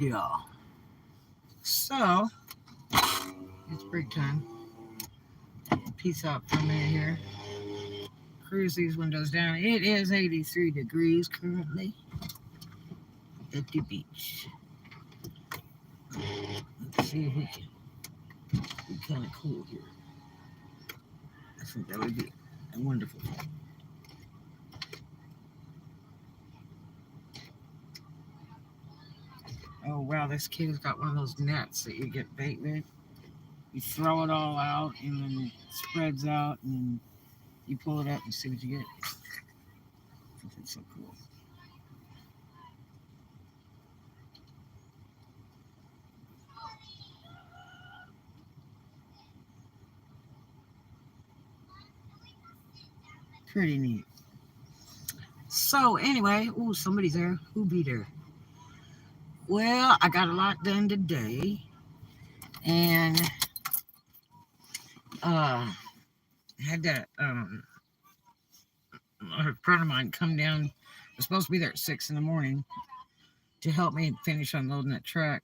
Yeah. So, it's break time. Peace out for a minute here. Cruise these windows down. It is 83 degrees currently at the beach. Let's see if we can be kind of cool here. I think that would be a wonderful thing. Oh wow, this kid's got one of those nets that you get bait with. You throw it all out and then it spreads out and then you pull it up and see what you get. I think it's so cool. Pretty neat. So anyway, oh somebody's there. Who be there? Well, I got a lot done today, and had that a friend of mine come down. Was supposed to be there at 6 in the morning to help me finish unloading that truck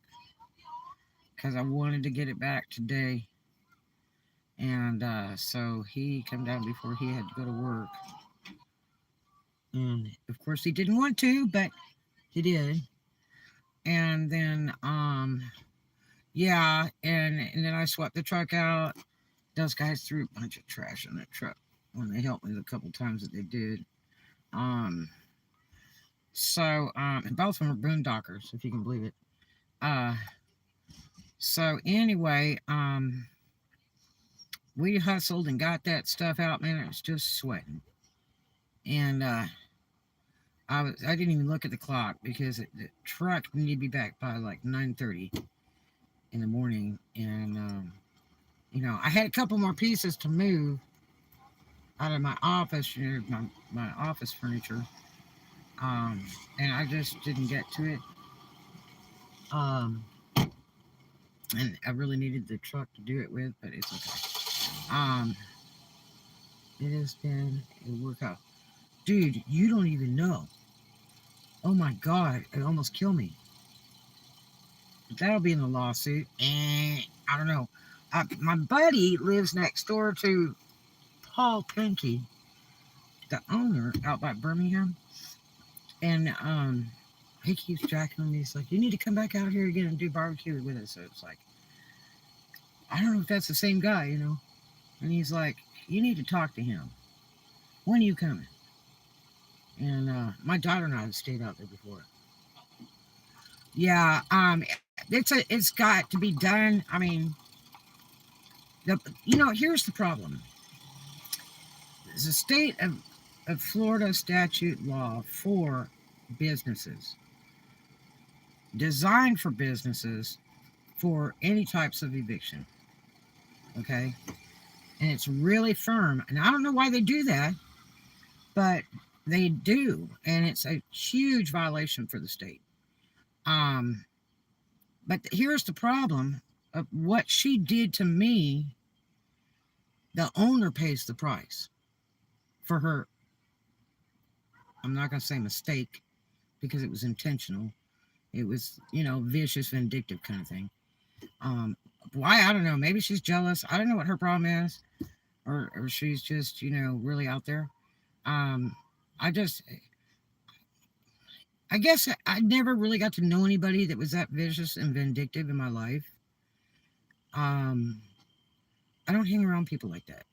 because I wanted to get it back today. And so he come down before he had to go to work. And of course he didn't want to, but he did. And then yeah, and then I swept the truck out. Those guys threw a bunch of trash in that truck when they helped me the couple times that they did. Um and both of them are boondockers, if you can believe it. Uh so anyway, we hustled and got that stuff out, man. It was just sweating. And I didn't even look at the clock because the truck needed to be back by like 9:30 in the morning. And I had a couple more pieces to move out of my office, my office furniture. And I just didn't get to it. Um, and I really needed the truck to do it with, but it's okay. It has been a workout. Dude, you don't even know. Oh my God, it almost killed me. But that'll be in the lawsuit. And I don't know. My buddy lives next door to Paul Pinky, the owner out by Birmingham. And he keeps jacking on me. He's like, you need to come back out here again and do barbecue with us. So it's like, I don't know if that's the same guy. And he's like, you need to talk to him. When are you coming? And my daughter and I have stayed out there before. Yeah, it's got to be done. I mean, here's the problem. There's a state of Florida statute law for businesses, designed for businesses for any types of eviction. Okay, and it's really firm, and I don't know why they do that, but they do, and it's a huge violation for the state. Um, but here's the problem of what she did to me. The owner pays the price for her. I'm not going to say mistake because it was intentional. It was, vicious, vindictive kind of thing. Why? I don't know. Maybe she's jealous. I don't know what her problem is, or she's just, really out there. Um, I just, I guess I never really got to know anybody that was that vicious and vindictive in my life. Um, I don't hang around people like that.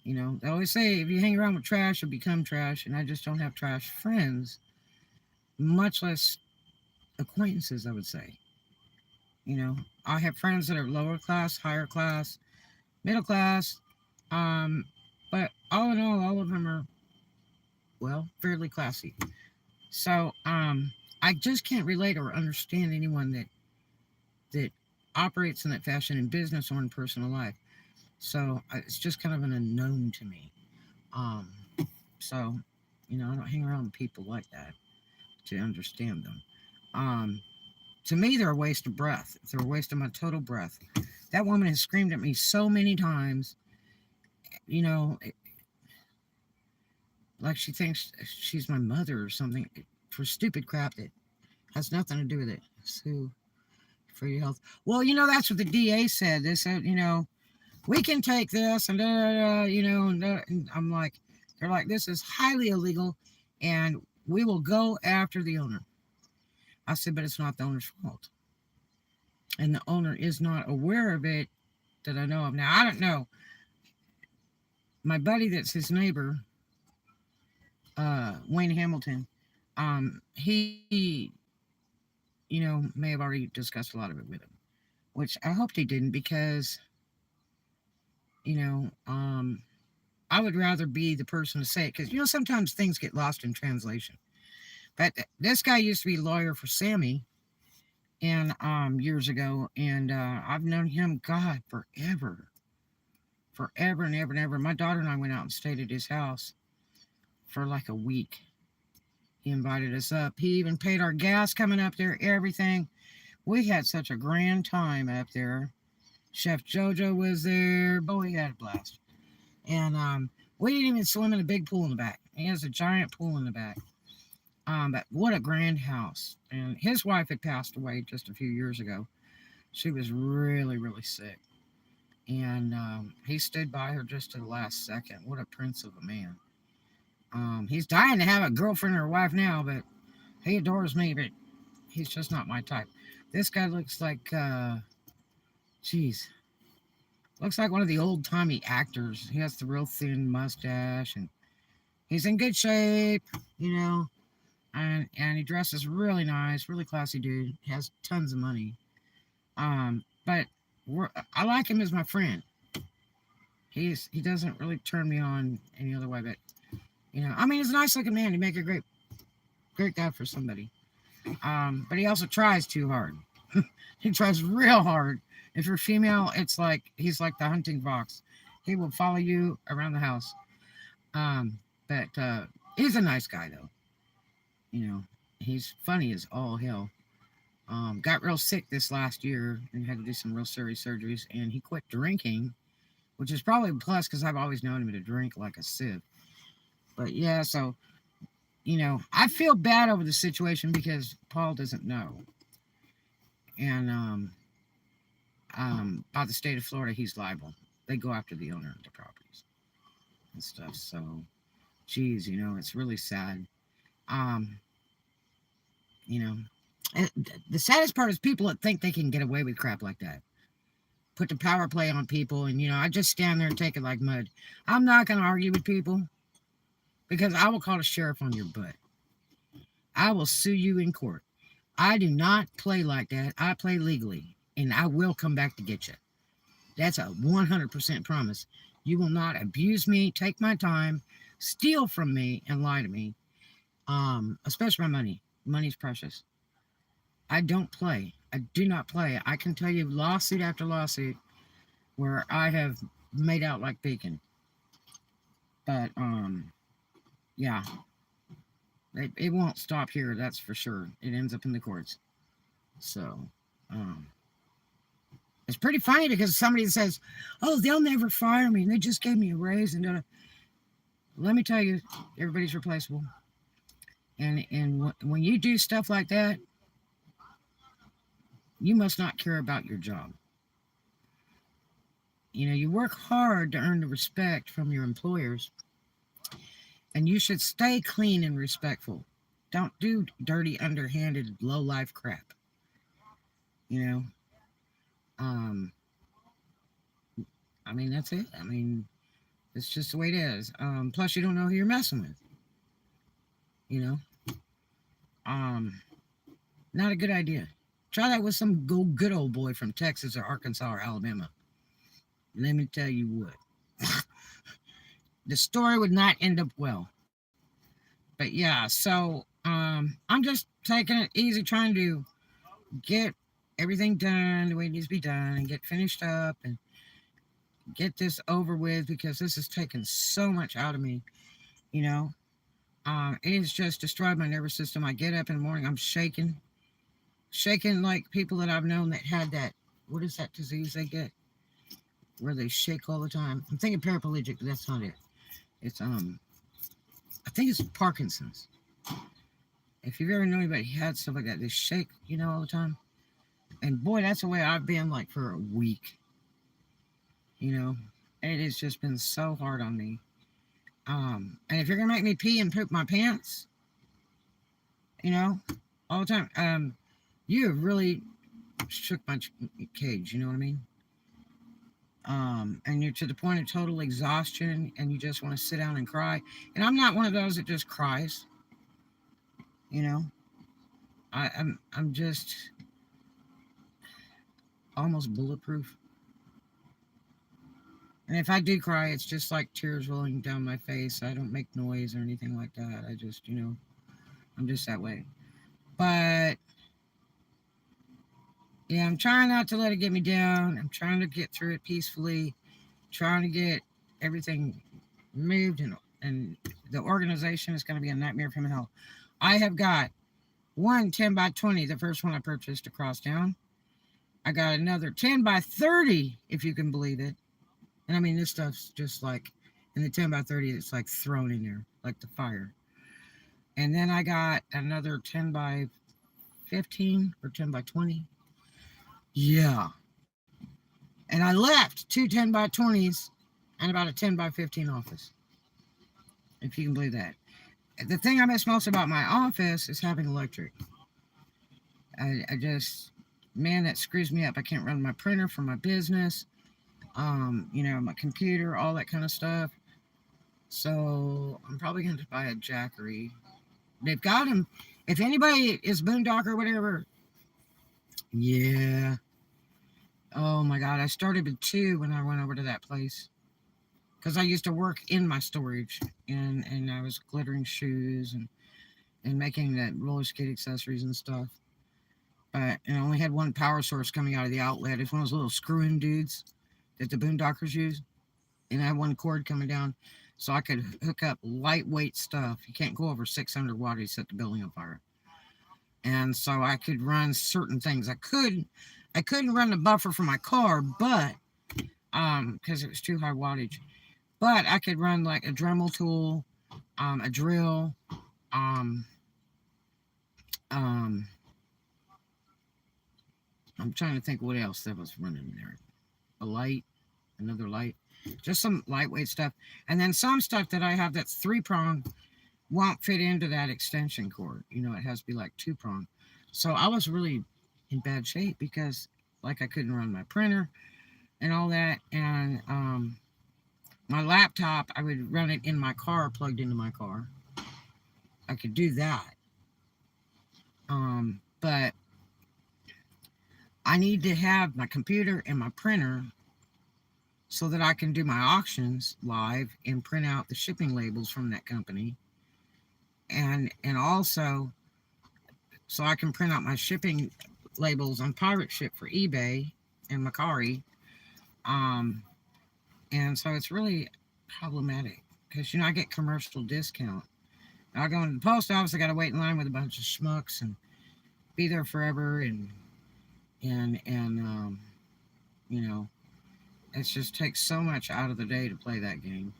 They always say if you hang around with trash, you'll become trash, and I just don't have trash friends, much less acquaintances, I would say. I have friends that are lower class, higher class, middle class, um, but all in all of them are, well, fairly classy. So I just can't relate or understand anyone that operates in that fashion in business or in personal life. So it's just kind of an unknown to me. Um, so, I don't hang around with people like that to understand them. Um, to me, they're a waste of breath. They're a waste of my total breath. That woman has screamed at me so many times, you know, like she thinks she's my mother or something for stupid crap that Has nothing to do with it. Sue for your health. Well, that's what the DA said. They said, we can take this and da, da, da, and I'm like, they're like, this is highly illegal, and we will go after the owner. I said, but it's not the owner's fault, and the owner is not aware of it that I know of. Now I don't know. My buddy, that's his neighbor, Wayne Hamilton, he, may have already discussed a lot of it with him, which I hoped he didn't because, you know, um, I would rather be the person to say it because sometimes things get lost in translation. But this guy used to be a lawyer for Sammy, and years ago, and I've known him, God, forever and ever and ever. My daughter and I went out and stayed at his house for like a week. He invited us up. He even paid our gas coming up there, everything. We had such a grand time up there. Chef Jojo was there. Boy, he had a blast. And we didn't even swim in a big pool in the back. He has a giant pool in the back. But what a grand house. And his wife had passed away just a few years ago. She was really, really sick. And he stood by her just to the last second. What a prince of a man. He's dying to have a girlfriend or a wife now, but he adores me, but he's just not my type. This guy looks like, looks like one of the old-timey actors. He has the real thin mustache, and he's in good shape, and he dresses really nice, really classy dude. He has tons of money. But I like him as my friend. He doesn't really turn me on any other way, but he's a nice looking man. He'd make a great guy for somebody. But he also tries too hard. He tries real hard. If you're female, it's like he's like the hunting fox. He will follow you around the house. But he's a nice guy though. He's funny as all hell. Got real sick this last year and had to do some real serious surgeries, and he quit drinking, which is probably a plus because I've always known him to drink like a sieve. But yeah, so I feel bad over the situation because Paul doesn't know, and by the state of Florida, he's liable. They go after the owner of the properties and stuff. So, geez, it's really sad. The saddest part is people that think they can get away with crap like that. Put the power play on people, and I just stand there and take it like mud. I'm not going to argue with people because I will call the sheriff on your butt. I will sue you in court. I do not play like that. I play legally, and I will come back to get you. That's a 100% promise. You will not abuse me, take my time, steal from me, and lie to me. Especially my money. Money's precious. I don't play. I do not play. I can tell you lawsuit after lawsuit where I have made out like bacon. But, yeah. It won't stop here, that's for sure. It ends up in the courts. So, it's pretty funny because somebody says, oh, they'll never fire me. They just gave me a raise. And let me tell you, everybody's replaceable. And when you do stuff like that, you must not care about your job. You work hard to earn the respect from your employers. And you should stay clean and respectful. Don't do dirty, underhanded, low-life crap. That's it. It's just the way it is. Plus, you don't know who you're messing with. Not a good idea. Try that with some good old boy from Texas or Arkansas or Alabama. Let me tell you what. The story would not end up well. But yeah, so I'm just taking it easy, trying to get everything done the way it needs to be done and get finished up and get this over with because this has taken so much out of me. It has just destroyed my nervous system. I get up in the morning, I'm shaking like people that I've known that had that, what is that disease they get where they shake all the time? I'm thinking paraplegic, but that's not it. It's I think it's Parkinson's. If you've ever known anybody who had stuff like that, they shake, all the time. And boy, that's the way I've been like for a week. You know, it has just been so hard on me. And if you're gonna make me pee and poop my pants, you know, all the time, you have really shook my cage. You know what I mean? And you're to the point of total exhaustion, and you just want to sit down and cry. And I'm not one of those that just cries. You know, I'm just almost bulletproof. And if I do cry, it's just like tears rolling down my face. I don't make noise or anything like that. I just, I'm just that way. But yeah, I'm trying not to let it get me down. I'm trying to get through it peacefully, trying to get everything moved, and the organization is going to be a nightmare from hell. I have got one 10 by 20, the first one I purchased across town. I got another 10 by 30, if you can believe it. And I mean, this stuff's just like, in the 10 by 30, it's like thrown in there, like the fire. And then I got another 10 by 15 or 10 by 20. Yeah. And I left two 10 by 20s and about a 10 by 15 office, if you can believe that. The thing I miss most about my office is having electric. I just, man, that screws me up. I can't run my printer for my business, my computer, all that kind of stuff. So I'm probably going to buy a Jackery. They've got them. If anybody is boondock or whatever, yeah. Oh my God, I started with 2 when I went over to that place. Because I used to work in my storage, and I was glittering shoes and making that roller skate accessories and stuff. But I only had one power source coming out of the outlet. It's one of those little screw-in dudes that the boondockers use. And I had one cord coming down so I could hook up lightweight stuff. You can't go over 600 watt to set the building on fire. And so I could run certain things. I couldn't run the buffer for my car, but because it was too high wattage. But I could run like a Dremel tool, a drill, I'm trying to think what else that was running there. A light, another light, just some lightweight stuff. And then some stuff that I have that's 3-prong won't fit into that extension cord. It has to be like 2-prong. So I was really in bad shape because like I couldn't run my printer and all that. And my laptop, I would run it in my car, plugged into my car. I could do that. But I need to have my computer and my printer so that I can do my auctions live and print out the shipping labels from that company. And also so I can print out my shipping labels on pirate ship for eBay and Macari. And so it's really problematic because I get commercial discount. I go into the post office, I gotta wait in line with a bunch of schmucks and be there forever, and it just takes so much out of the day to play that game,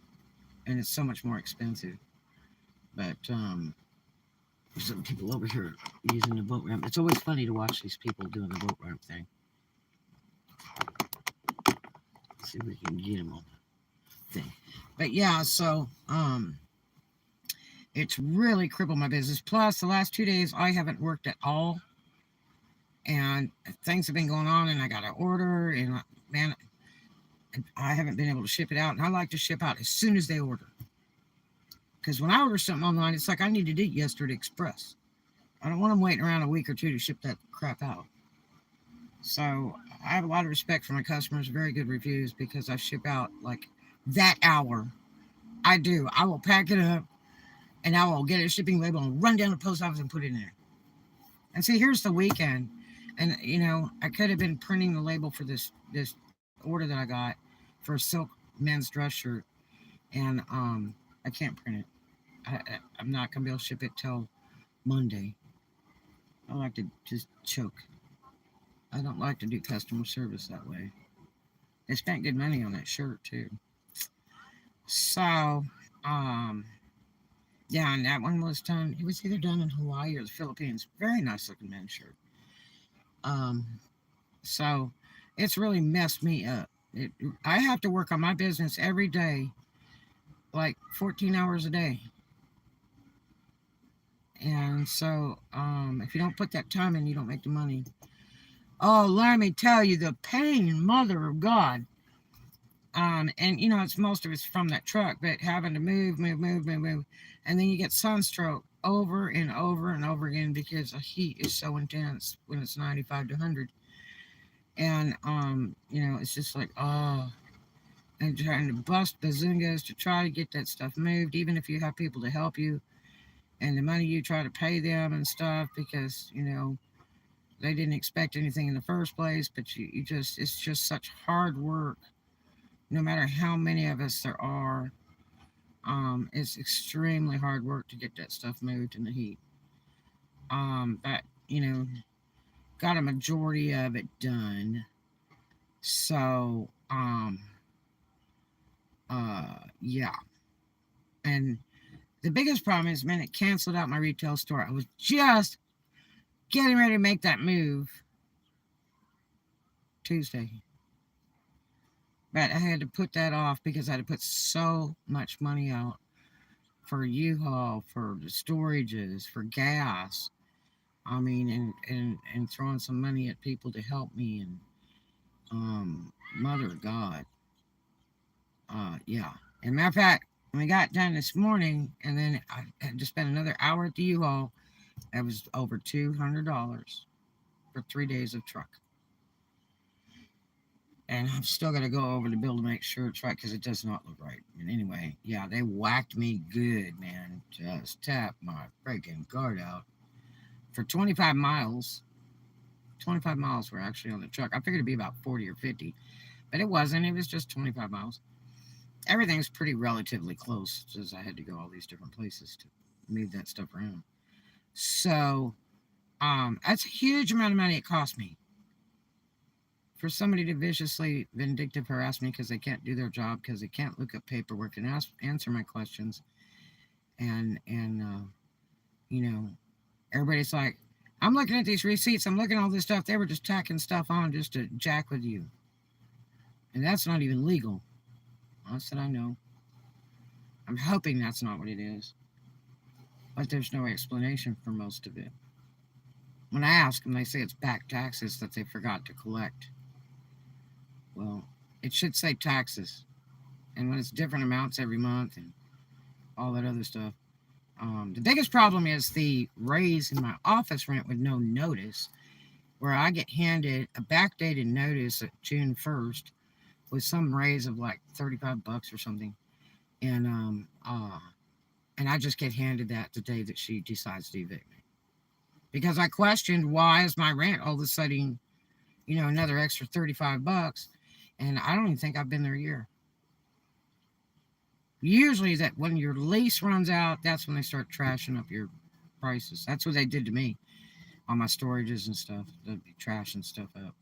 and it's so much more expensive. But there's some people over here using the boat ramp. It's always funny to watch these people doing the boat ramp thing. Let's see if we can get them on the thing. But yeah, so it's really crippled my business. Plus, the last 2 days I haven't worked at all, and things have been going on, and I got to order, and man, I haven't been able to ship it out. And I like to ship out as soon as they order. Because when I order something online, it's like I need to do it yesterday express. I don't want them waiting around a week or 2 to ship that crap out. So I have a lot of respect for my customers, very good reviews, because I ship out like that hour. I do. I will pack it up, and I will get a shipping label and run down to the post office and put it in there. And see, here's the weekend. And, I could have been printing the label for this order that I got for a silk men's dress shirt. And I can't print it. I'm not going to be able to ship it till Monday. I like to just choke. I don't like to do customer service that way. They spent good money on that shirt, too. So, Yeah, and that one was done. It was either done in Hawaii or the Philippines. Very nice looking men's shirt. Um, so it's really messed me up. I have to work on my business every day, like 14 hours a day. And so, if you don't put that time in, you don't make the money. Oh, let me tell you, the pain, mother of God. And it's most of it's from that truck, but having to move, and then you get sunstroke over and over and over again because the heat is so intense when it's 95 to 100. And it's just like, oh, and trying to bust bazungas to try to get that stuff moved, even if you have people to help you, and the money you try to pay them and stuff because they didn't expect anything in the first place, but you just it's just such hard work. No matter how many of us there are, it's extremely hard work to get that stuff moved in the heat. But got a majority of it done. So yeah. And the biggest problem is, man, it canceled out my retail store. I was just getting ready to make that move Tuesday. But I had to put that off because I had to put so much money out for U-Haul, for the storages, for gas. I mean, and throwing some money at people to help me. And mother of God. Yeah. And matter of fact, when we got done this morning, and then I had to spend another hour at the U-Haul, that was over $200 for 3 days of truck. And I'm still going to go over the bill to make sure it's right because it does not look right. And anyway, yeah, they whacked me good, man. Just tapped my freaking guard out for 25 miles. 25 miles were actually on the truck. I figured it'd be about 40 or 50, but it wasn't. It was just 25 miles. Everything's pretty relatively close, as I had to go all these different places to move that stuff around. So, that's a huge amount of money it cost me for somebody to viciously, vindictive harass me because they can't do their job, because they can't look up paperwork and answer my questions. And everybody's like, I'm looking at these receipts, I'm looking at all this stuff. They were just tacking stuff on just to jack with you. And that's not even legal. I said, I know. I'm hoping that's not what it is. But there's no explanation for most of it. When I ask them, they say it's back taxes that they forgot to collect. Well, it should say taxes. And when it's different amounts every month and all that other stuff. The biggest problem is the raise in my office rent with no notice, where I get handed a backdated notice at June 1st with some raise of like $35 or something. And I just get handed that the day that she decides to evict me. Because I questioned, why is my rent all of a sudden, another extra $35? And I don't even think I've been there a year. Usually that when your lease runs out, that's when they start trashing up your prices. That's what they did to me on my storages and stuff. They'd be trashing stuff up.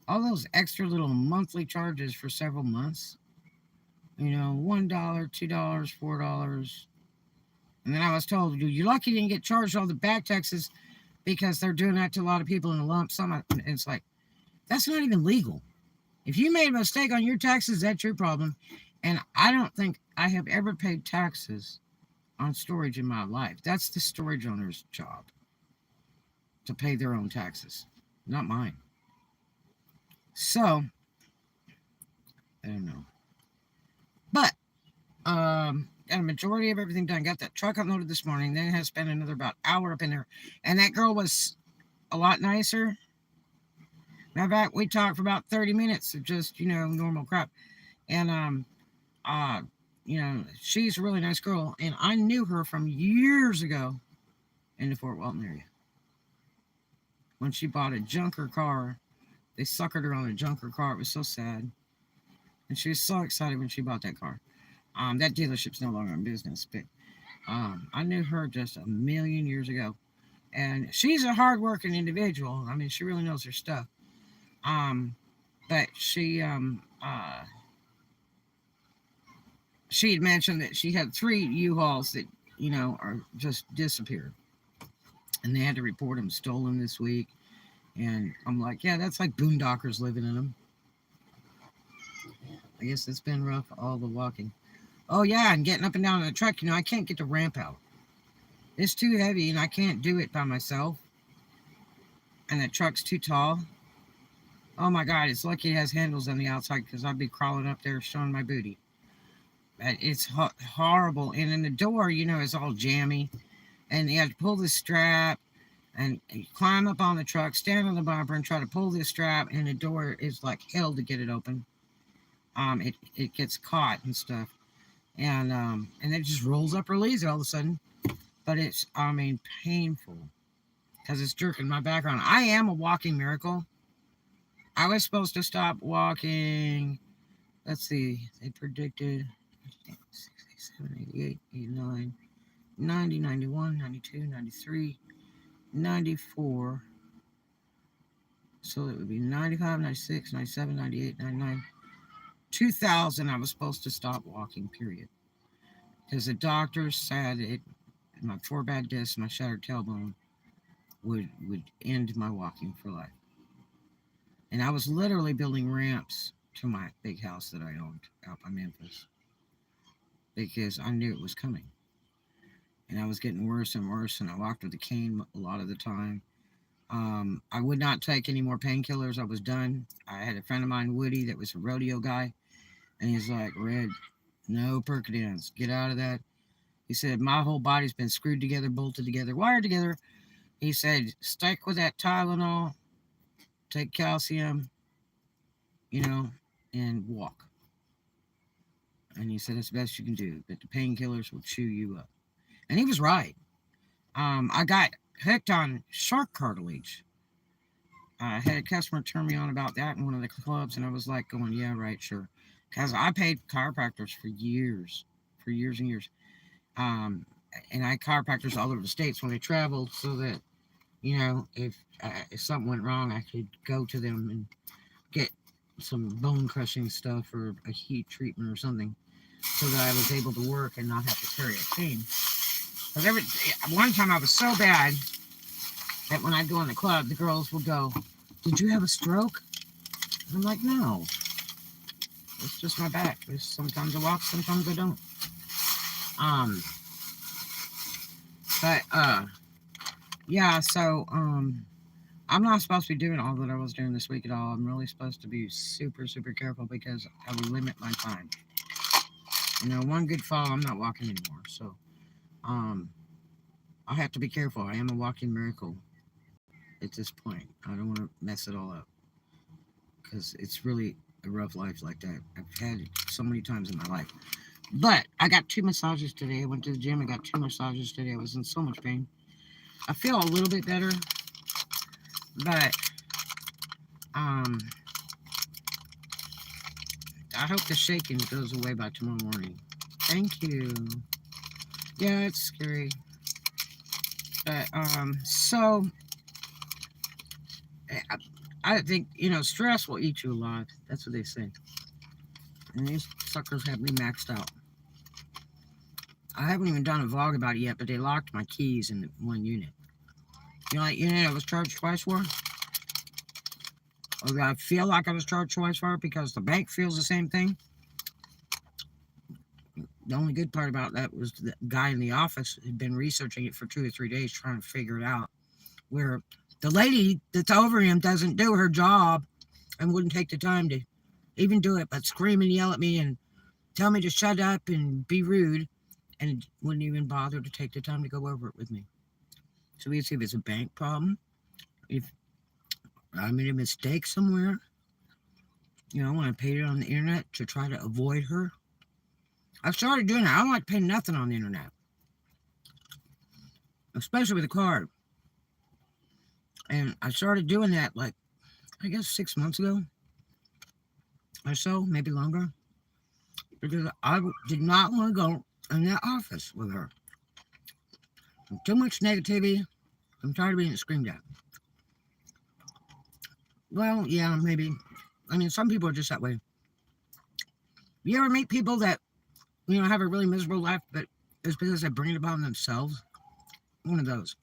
All those extra little monthly charges for several months, $1, $2, $4. And then I was told, you're lucky you didn't get charged all the back taxes because they're doing that to a lot of people in a lump sum. And it's like, that's not even legal. If you made a mistake on your taxes, that's your problem. And I don't think I have ever paid taxes on storage in my life. That's the storage owner's job, to pay their own taxes, not mine. So, I don't know. But, got a majority of everything done. Got that truck unloaded this morning. Then had to spend another about hour up in there. And that girl was a lot nicer. Matter of fact, we talked for about 30 minutes of just, normal crap. And, she's a really nice girl. And I knew her from years ago in the Fort Walton area. When she bought a junker car, they suckered her on a junker car. It was so sad. And she was so excited when she bought that car. That dealership's no longer in business, but I knew her just a million years ago. And she's a hardworking individual. I mean, she really knows her stuff. But she had mentioned that she had 3 U-Hauls that are just disappeared. And they had to report them stolen this week. And I'm like, yeah, that's like boondockers living in them. I guess it's been rough, all the walking. Oh, yeah, and getting up and down in the truck, I can't get the ramp out. It's too heavy, and I can't do it by myself. And the truck's too tall. Oh, my God, it's lucky it has handles on the outside because I'd be crawling up there showing my booty. But it's horrible. And then the door, is all jammy. And you have to pull the strap and you climb up on the truck, stand on the bumper, and try to pull this strap. And the door is like hell to get it open. It gets caught and stuff. And it just rolls up real easy all of a sudden. But it's, painful because it's jerking my back around. I am a walking miracle. I was supposed to stop walking. Let's see. They predicted 67, 88, 89, 90, 91, 92, 93, 94. So it would be 95, 96, 97, 98, 99. 2000, I was supposed to stop walking, period. Because the doctors said my 4 bad discs, my shattered tailbone would end my walking for life. And I was literally building ramps to my big house that I owned out by Memphis because I knew it was coming. And I was getting worse and worse, and I walked with a cane a lot of the time. I would not take any more painkillers. I was done. I had a friend of mine, Woody, that was a rodeo guy, and he's like, Red, no Percodins. Get out of that. He said, my whole body's been screwed together, bolted together, wired together. He said, stick with that Tylenol, take calcium, and walk. And he said, it's the best you can do, but the painkillers will chew you up. And he was right. I got hooked on shark cartilage. I had a customer turn me on about that in one of the clubs, and I was like going, yeah, right, sure. Because I paid chiropractors for years and years. And I had chiropractors all over the states when I traveled so that, if something went wrong, I could go to them and get some bone crushing stuff or a heat treatment or something so that I was able to work and not have to carry a cane. Because one time I was so bad that when I'd go in the club, the girls would go, did you have a stroke? I'm like, no. It's just my back. Sometimes I walk, sometimes I don't. Yeah, so, I'm not supposed to be doing all that I was doing this week at all. I'm really supposed to be super, super careful because I will limit my time. One good fall, I'm not walking anymore. So, I have to be careful. I am a walking miracle at this point. I don't want to mess it all up because it's really a rough life like that. I've had it so many times in my life. But I got 2 massages today. I went to the gym. I got 2 massages today. I was in so much pain. I feel a little bit better, but I hope the shaking goes away by tomorrow morning. Thank you. Yeah, it's scary. But so I think stress will eat you alive. That's what they say. And these suckers have me maxed out. I haven't even done a vlog about it yet, but they locked my keys in one unit. That unit I was charged twice for? Or I feel like I was charged twice for it because the bank feels the same thing. The only good part about that was the guy in the office had been researching it for 2 or 3 days trying to figure it out. Where the lady that's over him doesn't do her job and wouldn't take the time to even do it, but scream and yell at me and tell me to shut up and be rude, and wouldn't even bother to take the time to go over it with me. So we see if it's a bank problem, if I made a mistake somewhere, when I paid it on the internet to try to avoid her. I've started doing that. I don't like paying nothing on the internet, especially with a card. And I started doing that like, I guess 6 months ago or so, maybe longer, because I did not want to go in that office with her. Too much negativity. I'm tired of being screamed at. Well, yeah, maybe. Some people are just that way. You ever meet people that, have a really miserable life, but it's because they bring it upon themselves. One of those.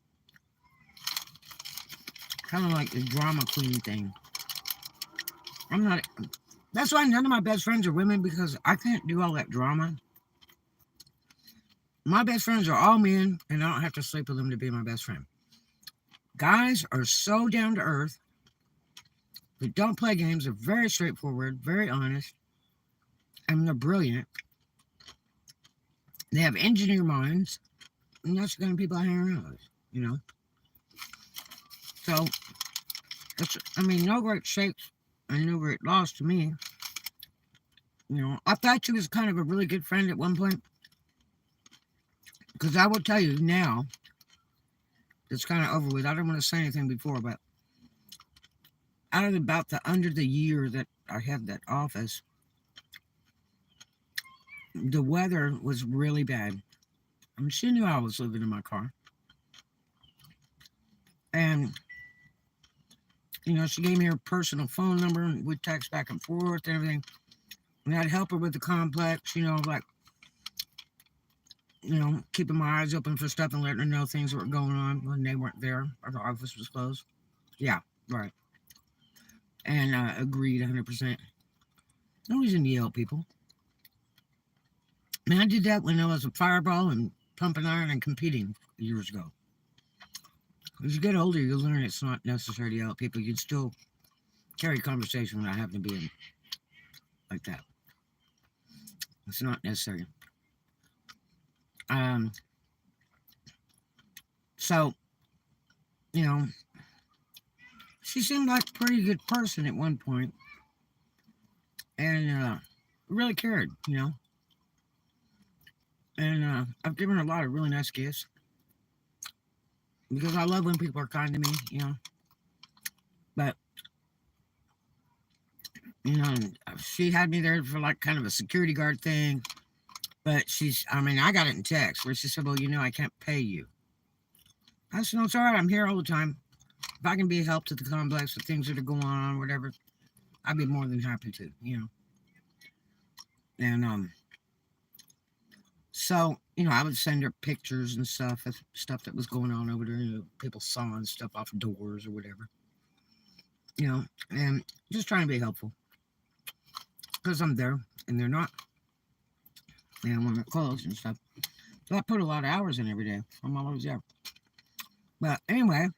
Kind of like the drama queen thing. I'm not. That's why none of my best friends are women because I can't do all that drama. My best friends are all men, and I don't have to sleep with them to be my best friend. Guys are so down to earth. They don't play games. They're very straightforward, very honest, and they're brilliant. They have engineer minds, and that's the kind of people I hang around with, you know? So, no great shakes and no great loss to me. You know, I thought she was kind of a really good friend at one point. Because I will tell you now, it's kind of over with. I don't want to say anything before, but out of under the year that I had that office, the weather was really bad. I mean, she knew I was living in my car. And, you know, she gave me her personal phone number and we'd text back and forth and everything. And I'd help her with the complex, you know, like, you know, keeping my eyes open for stuff and letting her know things that were going on when they weren't there or the office was closed. Yeah, right. And agreed 100%. No reason to yell at people. And I did that when I was a fireball and pumping iron and competing years ago. As you get older, you learn it's not necessary to yell at people. You can still carry a conversation when I happen to be in like that. It's not necessary. So, you know, she seemed like a pretty good person at one point, and really cared, you know. And I've given her a lot of really nice gifts because I love when people are kind to me, you know. But you know, she had me there for like kind of a security guard thing. But I got it in text where she said, well, you know, I can't pay you. I said, no, it's all right. I'm here all the time. If I can be a help to the complex with things that are going on, whatever, I'd be more than happy to, you know. And so, you know, I would send her pictures and stuff that was going on over there, you know, people sawing stuff off doors or whatever. You know, and just trying to be helpful. Because I'm there and they're not. And when they're closed and stuff. So I put a lot of hours in every day. I'm always there. But anyway,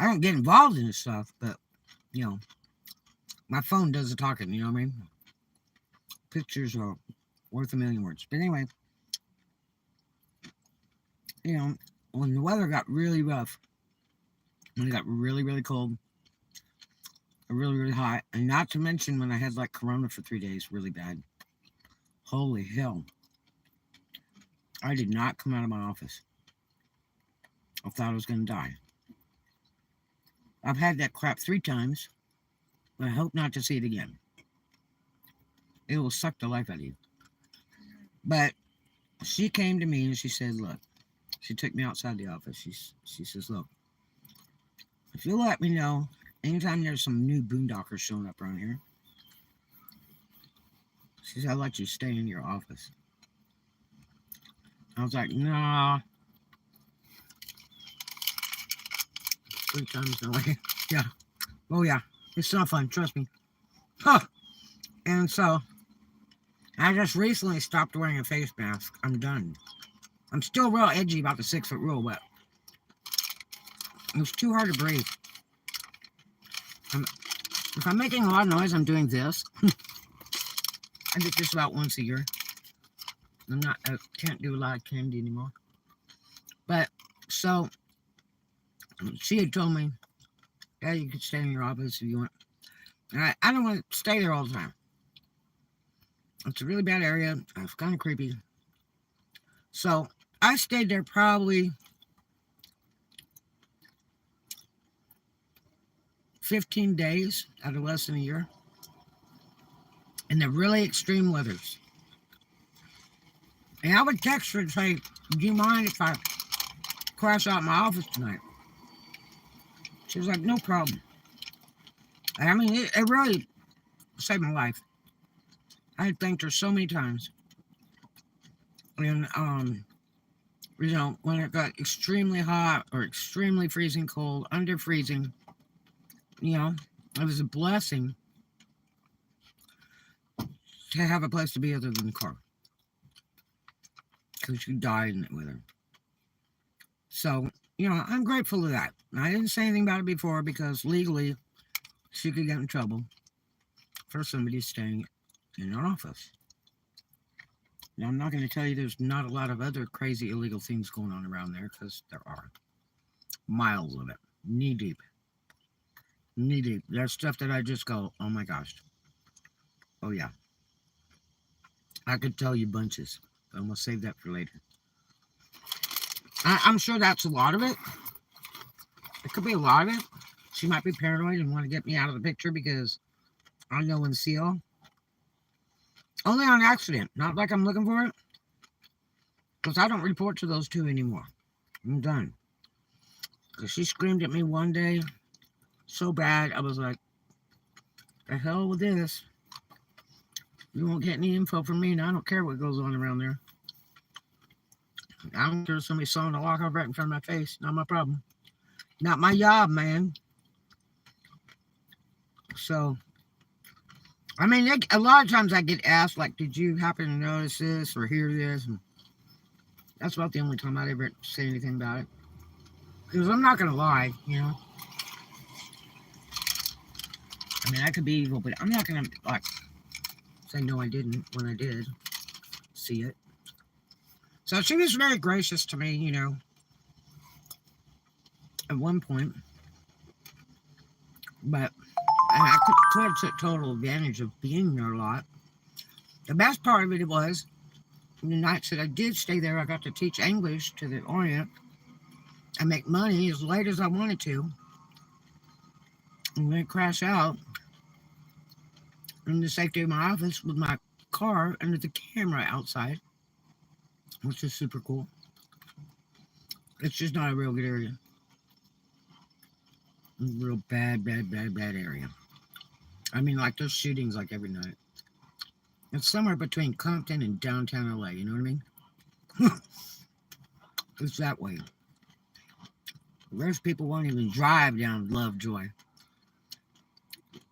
I don't get involved in this stuff, but, you know, my phone does the talking, you know what I mean? Pictures are worth a million words. But anyway, you know, when the weather got really rough, when it got really, really cold, really, really hot, and not to mention when I had like corona for 3 days, really bad. Holy hell. I did not come out of my office. I thought I was going to die. I've had that crap 3 times, but I hope not to see it again. It will suck the life out of you. But she came to me and she said, look, she took me outside the office. She says, look, if you let me know anytime there's some new boondockers showing up around here, she said, I'll let you stay in your office. I was like, nah. 3 times no way. Yeah. Oh, yeah. It's not fun. Trust me. Huh. And so, I just recently stopped wearing a face mask. I'm done. I'm still real edgy about the 6-foot rule, but it was too hard to breathe. If I'm making a lot of noise, I'm doing this. I do this about once a year. I can't do a lot of candy anymore. But, so, she had told me, yeah, you could stay in your office if you want. And I don't want to stay there all the time. It's a really bad area. It's kind of creepy. So, I stayed there probably 15 days out of less than a year. In the really extreme weathers. And I would text her and say, do you mind if I crash out my office tonight? She was like, no problem. I mean, it really saved my life. I had thanked her so many times. And when it got extremely hot or extremely freezing cold, under freezing, you know, it was a blessing to have a place to be other than the car. Because you died in it with her. So, I'm grateful of that. I didn't say anything about it before because legally she could get in trouble for somebody staying in our office. Now, I'm not going to tell you there's not a lot of other crazy illegal things going on around there because there are. Miles of it. Knee deep. Knee deep. There's stuff that I just go, oh my gosh. Oh yeah. I could tell you bunches. But I'm going to save that for later. I'm sure that's a lot of it. It could be a lot of it. She might be paranoid and want to get me out of the picture because I'm no NCO. Only on accident. Not like I'm looking for it. Because I don't report to those two anymore. I'm done. Because she screamed at me one day so bad, I was like, the hell with this. You won't get any info from me, and I don't care what goes on around there. I don't care if somebody sawing the lock off right in front of my face. Not my problem. Not my job, man. So, I mean, a lot of times I get asked, like, did you happen to notice this or hear this? And that's about the only time I'd ever say anything about it. Because I'm not going to lie, I mean, I could be evil, but I'm not going to, like, say no, I didn't when I did see it. So she was very gracious to me, at one point. But I took total advantage of being there a lot. The best part of it was, the nights that I did stay there, I got to teach English to the Orient and make money as late as I wanted to. And then crash out in the safety of my office with my car under the camera outside, which is super cool. It's just not a real good area. Real bad area. I mean, like, there's shootings like every night. It's somewhere between Compton and downtown LA, you know what I mean? It's that way. There's people won't even drive down Lovejoy.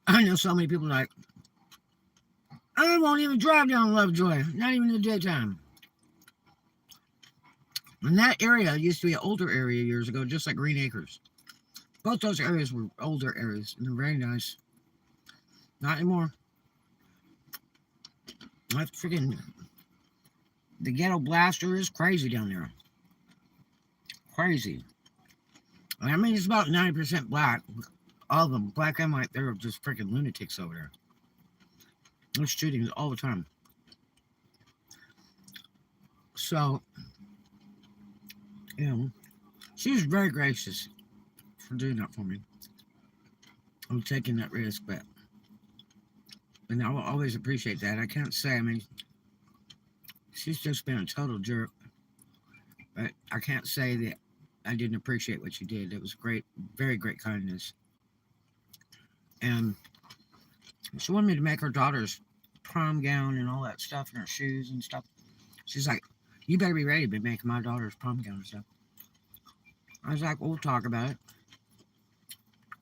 I know so many people like, I won't even drive down Lovejoy, not even in the daytime. And that area used to be an older area years ago, just like Green Acres. Both those areas were older areas, and they're very nice. Not anymore. That's freaking... The ghetto blaster is crazy down there. Crazy. I mean, it's about 90% black. All of them, black and white, they're just freaking lunatics over there. There's shootings all the time. So, she was very gracious for doing that for me. I'm taking that risk, and I will always appreciate that. I can't say, I mean, she's just been a total jerk, but I can't say that I didn't appreciate what she did. It was great, very great kindness. And she wanted me to make her daughter's prom gown and all that stuff, and her shoes and stuff. She's like, you better be ready to be making my daughter's prom gown and stuff. I was like, well, we'll talk about it.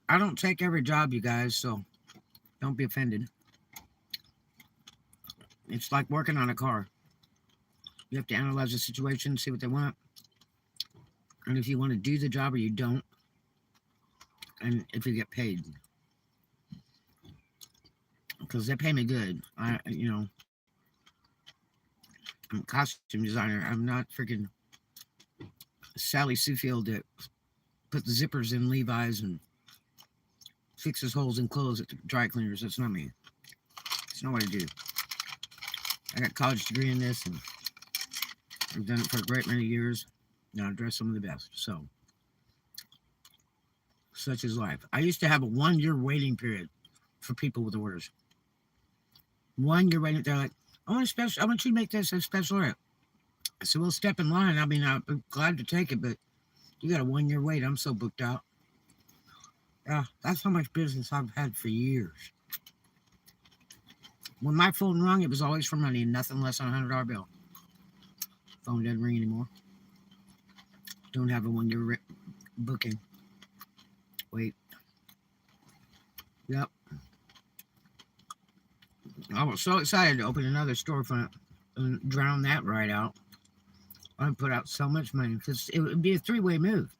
I don't take every job, you guys, so don't be offended. It's like working on a car. You have to analyze the situation, see what they want, and if you want to do the job or you don't, and if you get paid. Because they pay me good. I'm a costume designer. I'm not freaking Sally Suefield that put the zippers in Levi's and fixes holes in clothes at the dry cleaners. That's not me. It's not what I do. I got a college degree in this, and I've done it for a great many years. Now I dress some of the best. So, such is life. I used to have a 1-year waiting period for people with orders. 1 year waiting. They're like, I want you to make this a special order. I said, well, step in line. I mean, I'm glad to take it, but you got a 1-year wait. I'm so booked out. Yeah, that's how much business I've had for years. When my phone rung, it was always for money and nothing less than a $100 bill. Phone doesn't ring anymore. Don't have a 1 year booking. Wait. Yep. I was so excited to open another storefront and drown that right out. I put out so much money because it would be a three-way move.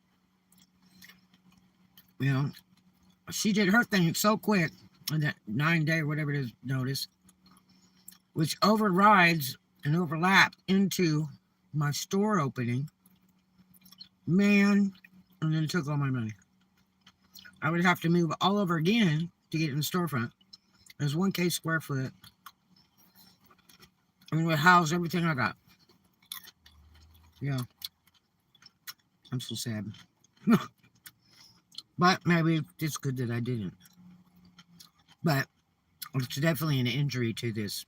You know, she did her thing so quick in that 9 day or whatever it is notice, which overrides and overlap into my store opening. Man, and then took all my money. I would have to move all over again to get in the storefront. There's 1K square foot. And it would house everything I got. Yeah. I'm so sad. But maybe it's good that I didn't. But it's definitely an injury to this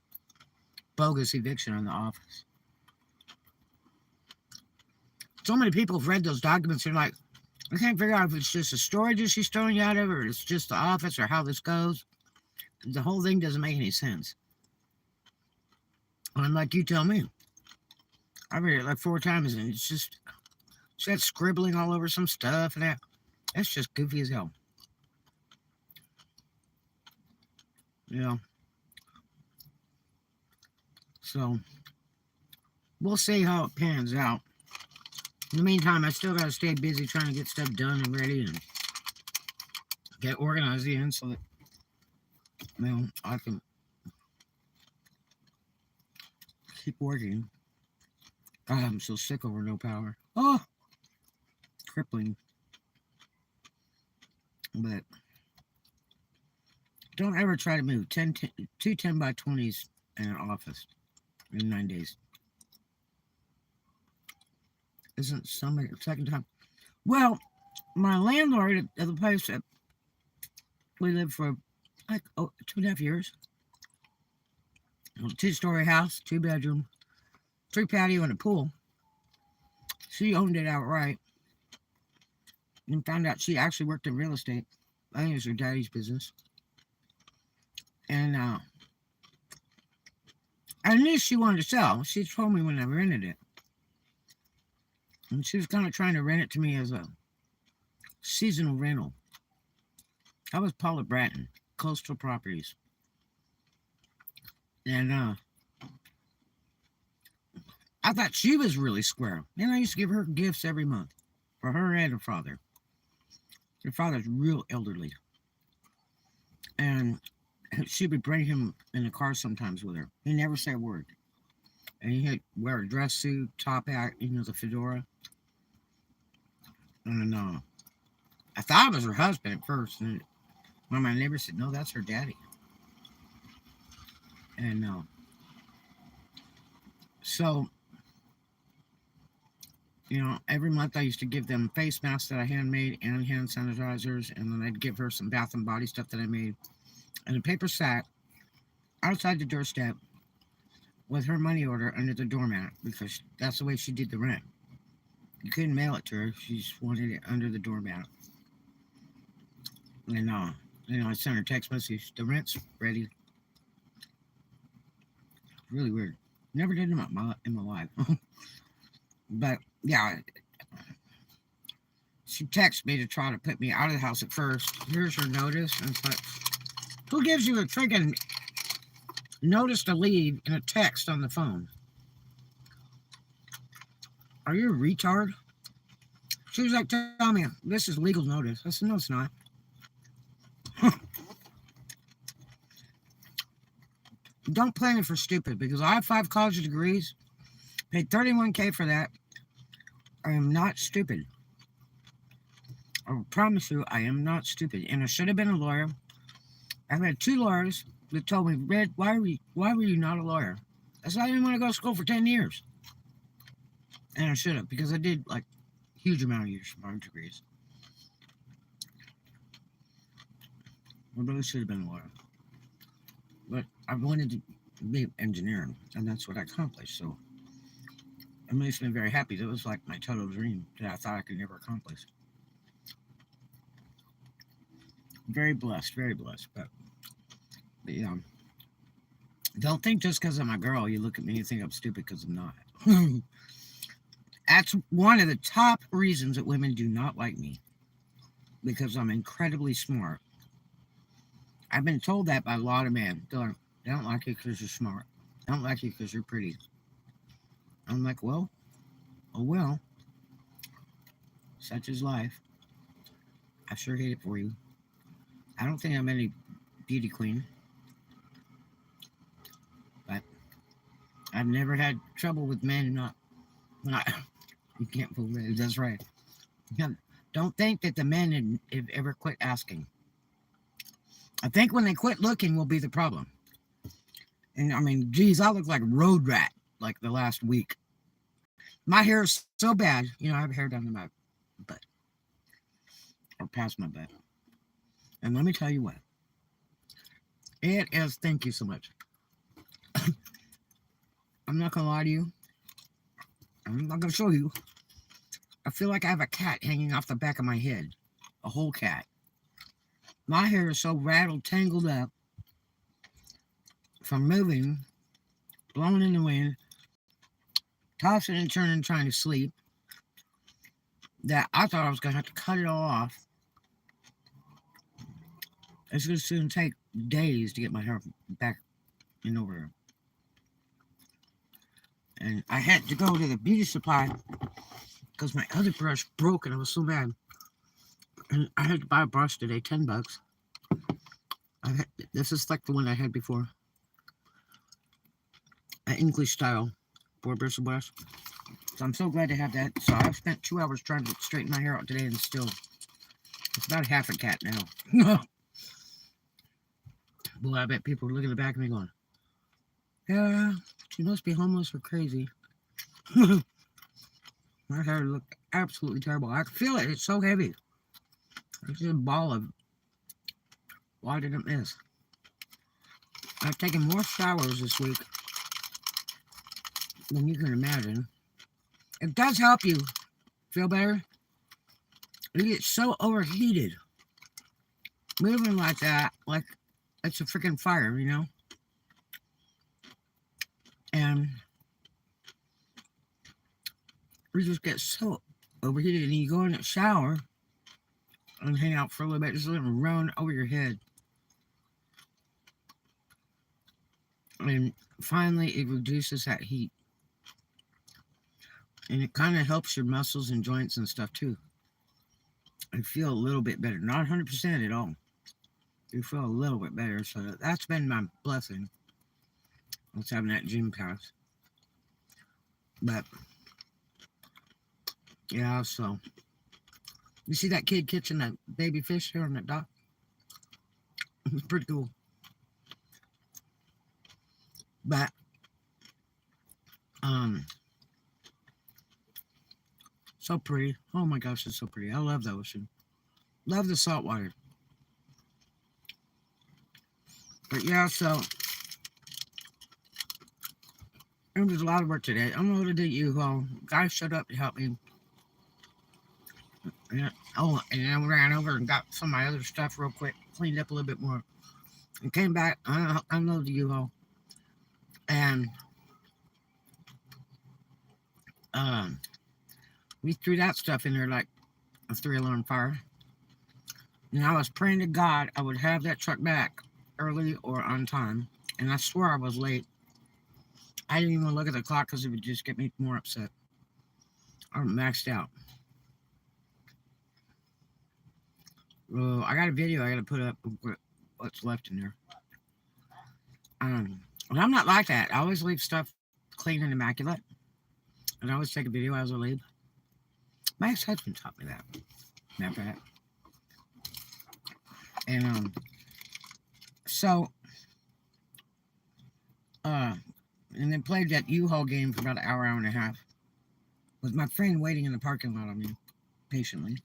bogus eviction in the office. So many people have read those documents. They're like, I can't figure out if it's just a storage she's throwing you out of, or it's just the office, or how this goes. The whole thing doesn't make any sense. And I'm like, you tell me. I read it like 4 times, and it's just, she had scribbling all over some stuff, and that's just goofy as hell. Yeah. So, we'll see how it pans out. In the meantime, I still got to stay busy trying to get stuff done and ready and get organized in so that, you know, I can keep working. God, I'm so sick over no power. Oh, crippling. But don't ever try to move 2 10 by 20s in an office in 9 days. Isn't somebody second time? Well, my landlord at the place that we lived for like 2.5 years. 2-story house, 2-bedroom, 3 patio and a pool. She owned it outright. And found out she actually worked in real estate. I think it was her daddy's business. And I knew she wanted to sell. She told me when I rented it. And she was kind of trying to rent it to me as a seasonal rental. I was Paula Bratton, Coastal Properties. And I thought she was really square. And I used to give her gifts every month for her and her father. Her father's real elderly. And she would bring him in the car sometimes with her. He never said a word. And he'd wear a dress suit, top hat, the fedora. And I thought it was her husband at first. And one of my neighbors said, no, that's her daddy. And so, every month I used to give them face masks that I handmade and hand sanitizers. And then I'd give her some Bath and Body stuff that I made. And a paper sack outside the doorstep with her money order under the doormat, because that's the way she did the rent. You couldn't mail it to her. She just wanted it under the doormat. And I sent her a text message. The rent's ready. Really weird. Never did them in my life. But yeah, she texted me to try to put me out of the house at first. Here's her notice. And it's like, who gives you a freaking notice to leave in a text on the phone? Are you a retard? She was like, tell me, this is legal notice. I said, no, it's not. Don't play me for stupid, because I have 5 college degrees, paid $31K for that. I am not stupid. I promise you, I am not stupid. And I should have been a lawyer. I've had 2 lawyers that told me, Red, why were you not a lawyer? I said, I didn't want to go to school for 10 years. And I should have, because I did like a huge amount of years for my degrees. I really should have been a lawyer. But I wanted to be an engineer, and that's what I accomplished. So it makes me very happy. That was like my total dream that I thought I could never accomplish. Very blessed, very blessed. But yeah, don't think just because I'm a girl, you look at me and think I'm stupid, because I'm not. That's one of the top reasons that women do not like me. Because I'm incredibly smart. I've been told that by a lot of men. They don't like you because you're smart. They don't like you because you're pretty. I'm like, well, oh well. Such is life. I sure hate it for you. I don't think I'm any beauty queen. But I've never had trouble with men not you can't fool me. That's right. Don't think that the men have ever quit asking. I think when they quit looking will be the problem. And I mean, geez, I look like a road rat like the last week. My hair is so bad. You know, I have hair down to my butt or past my butt. And let me tell you what, it is. Thank you so much. I'm not gonna lie to you. I'm not gonna show you. I feel like I have a cat hanging off the back of my head, a whole cat. My hair is so rattled, tangled up from moving, blowing in the wind, tossing and turning, trying to sleep, that I thought I was going to have to cut it all off. It's going to soon take days to get my hair back in over. And I had to go to the beauty supply because my other brush broke and I was so mad. And I had to buy a brush today, $10. This is like the one I had before. An English style board bristle brush. So I'm so glad to have that. So I've spent 2 hours trying to straighten my hair out today and still, it's about half a cat now. Boy, I bet people are looking at the back of me going, yeah, she must be homeless or crazy. My hair looked absolutely terrible. I can feel it. It's so heavy. It's just a ball of, why didn't miss? I've taken more showers this week than you can imagine. It does help you feel better. You get so overheated moving like that, like it's a freaking fire, you know? And you just get so overheated, and you go in the shower and hang out for a little bit, just let it run over your head. And finally, it reduces that heat. And it kind of helps your muscles and joints and stuff too. And feel a little bit better. Not 100% at all. You feel a little bit better. So that's been my blessing. Let's having that gym pass. But yeah, so you see that kid catching that baby fish here on that dock? It's pretty cool. But so pretty. Oh my gosh, it's so pretty. I love the ocean. Love the salt water. But yeah, so it was a lot of work today. I'm going to do U-Haul. Guys showed up to help me. And I ran over and got some of my other stuff real quick, cleaned up a little bit more, and came back. I unloaded the U-Haul, and we threw that stuff in there like a 3-alarm fire. And I was praying to God I would have that truck back early or on time, and I swear I was late. I didn't even look at the clock because it would just get me more upset. I'm maxed out. Well, I got a video I got to put up of what's left in there. And I'm not like that. I always leave stuff clean and immaculate. And I always take a video as I leave. My ex-husband taught me that. Matter of fact. And and then played that U-Haul game for about an hour and a half with my friend waiting in the parking lot on me patiently.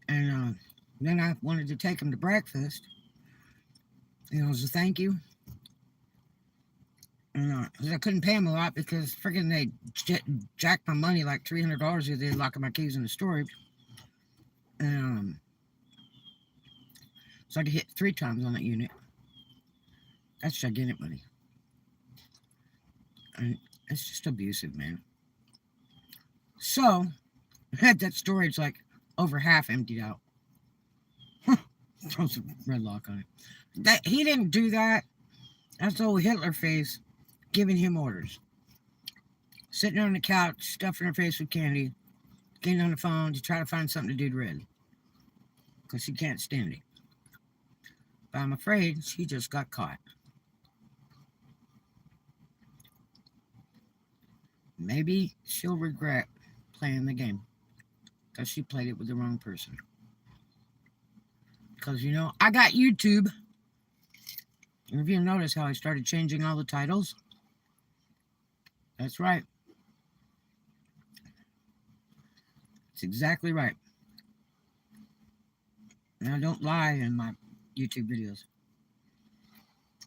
And then I wanted to take him to breakfast. You know, as a thank you. And I couldn't pay him a lot because freaking they jacked my money like $300 if they locking my keys in the storage. And so I could hit 3 times on that unit. That's gigantic money. And it's just abusive, man. So had that storage like over half emptied out. Throw some red lock on it. That he didn't do that. That's the old Hitler face giving him orders. Sitting on the couch, stuffing her face with candy, getting on the phone to try to find something to do to Red. Because she can't stand it. But I'm afraid she just got caught. Maybe she'll regret playing the game. Because she played it with the wrong person. Because, I got YouTube. And if you notice how I started changing all the titles, that's right. It's exactly right. And I don't lie in my YouTube videos.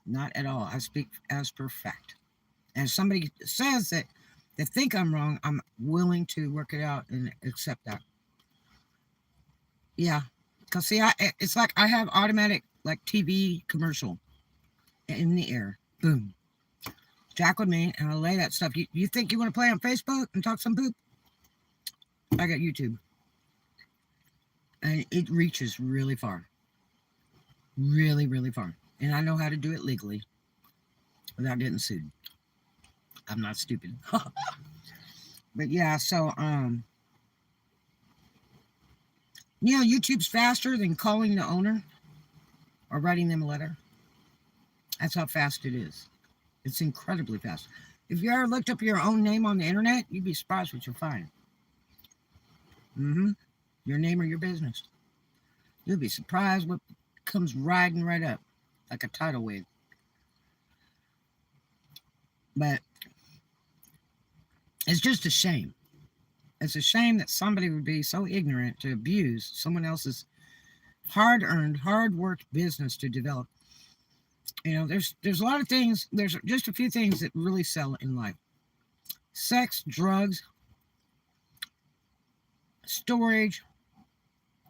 Not at all. I speak as per fact. And if somebody says that they think I'm wrong, I'm willing to work it out and accept that. Yeah. Because, see, it's like I have automatic, like, TV commercial in the air. Boom. Jack with me, and I'll lay that stuff. You think you want to play on Facebook and talk some poop? I got YouTube. And it reaches really far. Really, really far. And I know how to do it legally without getting sued. I'm not stupid. But yeah, so YouTube's faster than calling the owner or writing them a letter. That's how fast it is. It's incredibly fast. If you ever looked up your own name on the internet, you'd be surprised what you'll find. Your name or your business. You'll be surprised what comes riding right up like a tidal wave. But it's just a shame. It's a shame that somebody would be so ignorant to abuse someone else's hard-earned, hard-worked business to develop. There's a lot of things. There's just a few things that really sell in life: sex, drugs, storage,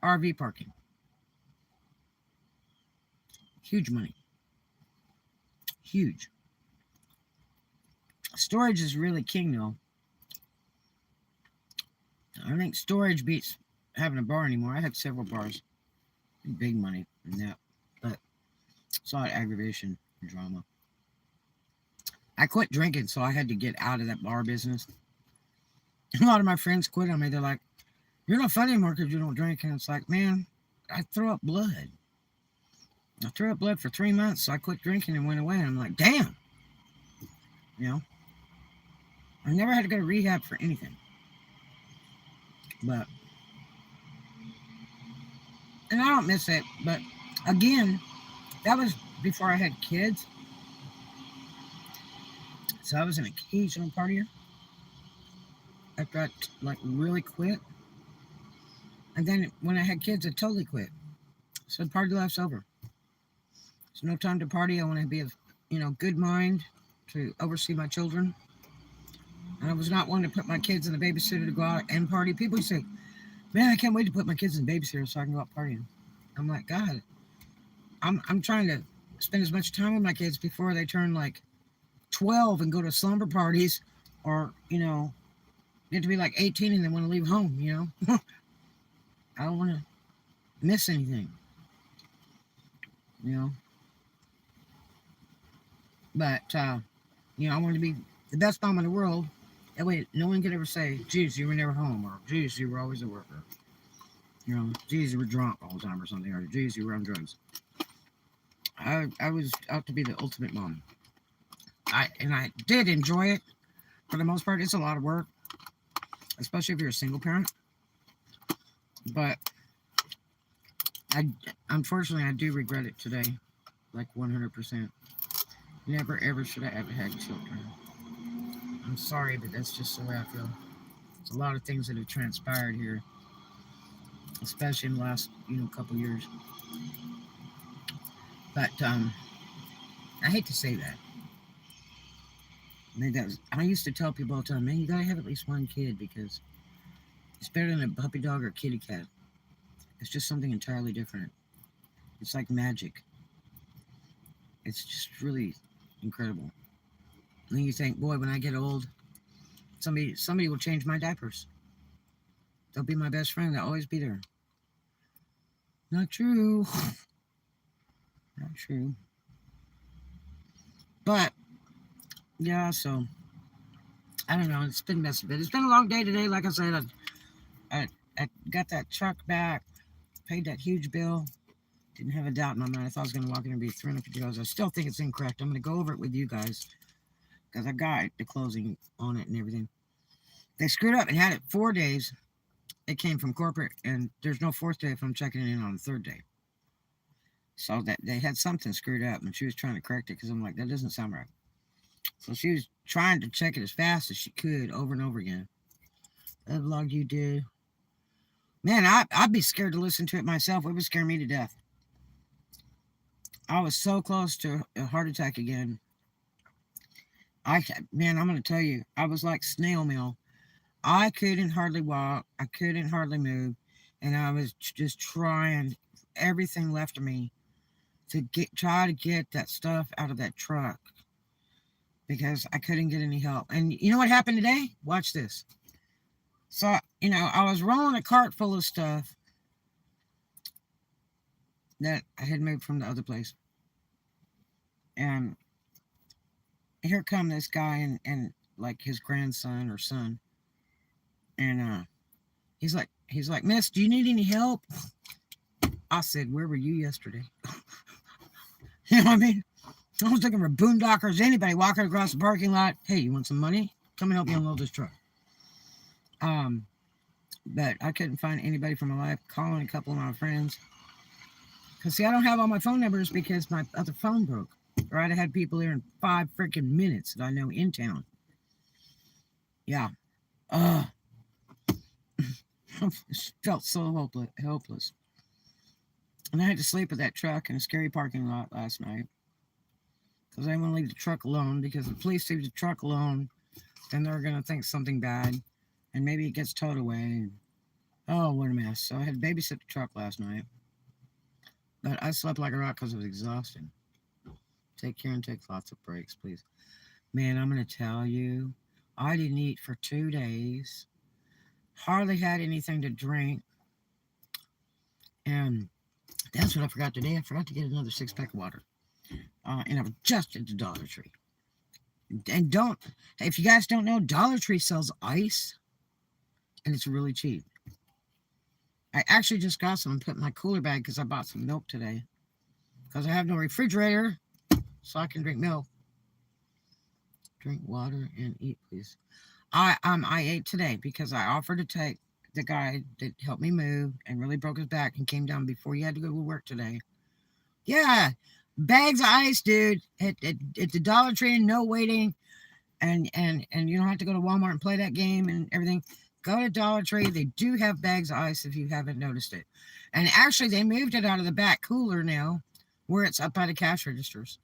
RV parking. Huge money. Huge. Storage is really king, though. I don't think storage beats having a bar anymore. I had several bars. Big money in that. But it's a lot of aggravation and drama. I quit drinking, so I had to get out of that bar business. A lot of my friends quit on me. They're like, "You're not funny anymore because you don't drink." And it's like, man, I throw up blood. I threw up blood for 3 months, so I quit drinking and went away. And I'm like, damn. I never had to go to rehab for anything. But, and I don't miss it. But again, that was before I had kids. So I was an occasional partier. After I really quit. And then when I had kids, I totally quit. So party life's over. There's no time to party. I want to be of, good mind to oversee my children. And I was not one to put my kids in the babysitter to go out and party. People say, man, I can't wait to put my kids in the babysitter so I can go out partying. I'm like, God, I'm trying to spend as much time with my kids before they turn like 12 and go to slumber parties or, get to be like 18 and they want to leave home, I don't want to miss anything, But, I wanted to be the best mom in the world. That way, no one could ever say, geez, you were never home, or geez, you were always at work, or, geez, you were drunk all the time, or something, or geez, you were on drugs. I was out to be the ultimate mom. I did enjoy it. For the most part, it's a lot of work, especially if you're a single parent. But unfortunately, I do regret it today, like 100%. Never ever should I ever had children. I'm sorry, but that's just the way I feel. There's a lot of things that have transpired here, especially in the last, couple years. But I hate to say that. I used to tell people all the time, man, you gotta have at least one kid because it's better than a puppy dog or a kitty cat. It's just something entirely different. It's like magic. It's just really incredible. And then you think, boy, when I get old, somebody will change my diapers. They'll be my best friend. They'll always be there. Not true. Not true. But yeah, so I don't know. It's been messy, but it's been a long day today. Like I said, I got that truck back, paid that huge bill. Didn't have a doubt in my mind. I thought I was going to walk in and be $350. I still think it's incorrect. I'm going to go over it with you guys because I got the closing on it and everything. They screwed up and had it 4 days. It came from corporate, and there's no fourth day if I'm checking it in on the third day. So that they had something screwed up, and she was trying to correct it because I'm like, that doesn't sound right. So she was trying to check it as fast as she could over and over again. That vlog you did. Man, I'd be scared to listen to it myself. It would scare me to death. I was so close to a heart attack again. Man, I'm going to tell you, I was like snail mail. I couldn't hardly walk. I couldn't hardly move. And I was just trying everything left of me to try to get that stuff out of that truck because I couldn't get any help. And you know what happened today? Watch this. So, I was rolling a cart full of stuff that I had moved from the other place. And here come this guy and like his grandson or son. And he's like, Miss, do you need any help? I said, where were you yesterday? You know what I mean? I was looking for boondockers, anybody walking across the parking lot. Hey, you want some money? Come and help me unload this truck. But I couldn't find anybody from my life. Calling a couple of my friends. Because, see, I don't have all my phone numbers because my other phone broke. Right? I had people here in 5 freaking minutes that I know in town. Yeah. I felt so helpless. And I had to sleep with that truck in a scary parking lot last night. Because I didn't want to leave the truck alone. Because if the police leave the truck alone, then they're going to think something bad. And maybe it gets towed away. Oh, what a mess. So I had to babysit the truck last night. But I slept like a rock because it was exhausting. Take care and take lots of breaks, please. Man, I'm going to tell you, I didn't eat for 2 days. Hardly had anything to drink. And that's what I forgot today. I forgot to get another 6-pack of water. And I was just at the Dollar Tree. And if you guys don't know, Dollar Tree sells ice. And it's really cheap. I actually just got some and put in my cooler bag because I bought some milk today. Because I have no refrigerator, so I can drink milk. Drink water and eat, please. I ate today because I offered to take the guy that helped me move and really broke his back and came down before he had to go to work today. Yeah, bags of ice, dude. At the Dollar Tree, no waiting, and you don't have to go to Walmart and play that game and everything. Go to Dollar Tree. They do have bags of ice if you haven't noticed it. And actually, they moved it out of the back cooler now where it's up by the cash registers.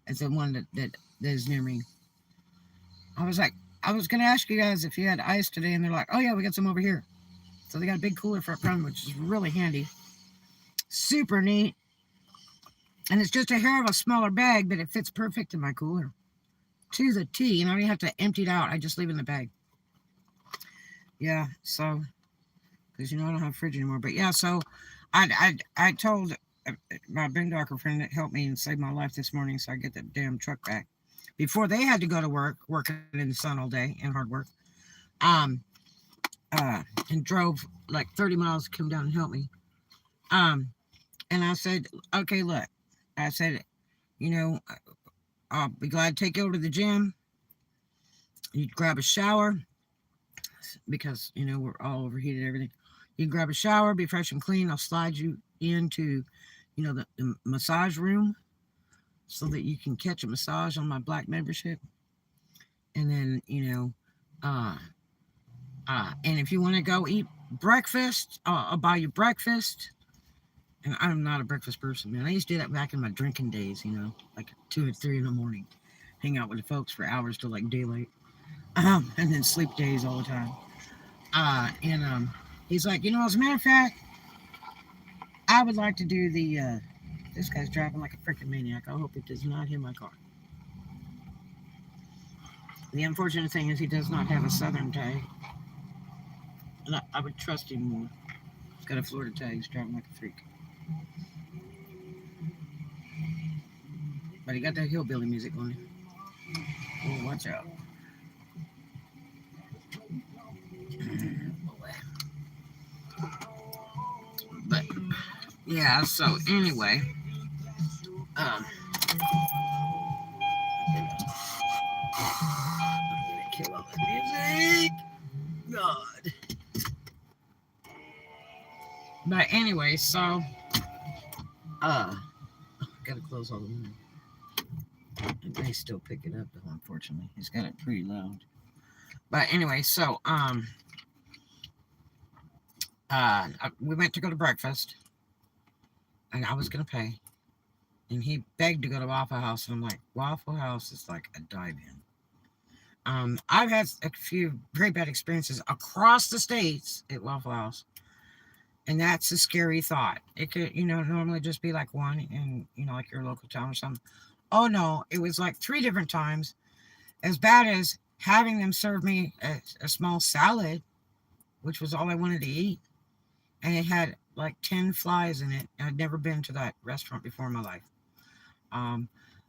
It's the one that is near me. I was going to ask you guys if you had ice today, and they're like, oh, yeah, we got some over here. So they got a big cooler for a front, which is really handy. Super neat. And it's just a hair of a smaller bag, but it fits perfect in my cooler. To the T, and I don't even have to empty it out. I just leave it in the bag. Yeah, so, because, I don't have a fridge anymore. But, yeah, so I told my boondocker friend that helped me and saved my life this morning so I get that damn truck back. Before they had to go to work, working in the sun all day and hard work, and drove like 30 miles to come down and help me. And I said, okay, look. I said, I'll be glad to take you over to the gym. You grab a shower. Because, we're all overheated, everything. You can grab a shower, be fresh and clean. I'll slide you into, the massage room so that you can catch a massage on my black membership. And then, and if you want to go eat breakfast, I'll buy you breakfast. And I'm not a breakfast person, man. I used to do that back in my drinking days, like 2 or 3 in the morning. Hang out with the folks for hours till like daylight. And then sleep days all the time. And he's like, as a matter of fact, I would like to do the, this guy's driving like a freaking maniac. I hope it does not hit my car. The unfortunate thing is he does not have a southern tie. And I would trust him more. He's got a Florida tag. He's driving like a freak. But he got that hillbilly music on him. Oh, watch out. But yeah, so anyway, um, I'm gonna kill all the music. God. But anyway, so gotta close all the windows. It may still pick it up though, unfortunately. He's got it pretty loud. But anyway, so we went to go to breakfast and I was gonna pay. And he begged to go to Waffle House, and I'm like, Waffle House is like a dive in. I've had a few very bad experiences across the states at Waffle House, and that's a scary thought. It could, normally just be like one in, like your local town or something. Oh no, it was like 3 different times, as bad as having them serve me a small salad, which was all I wanted to eat, and it had like 10 flies in it. I'd never been to that restaurant before in my life.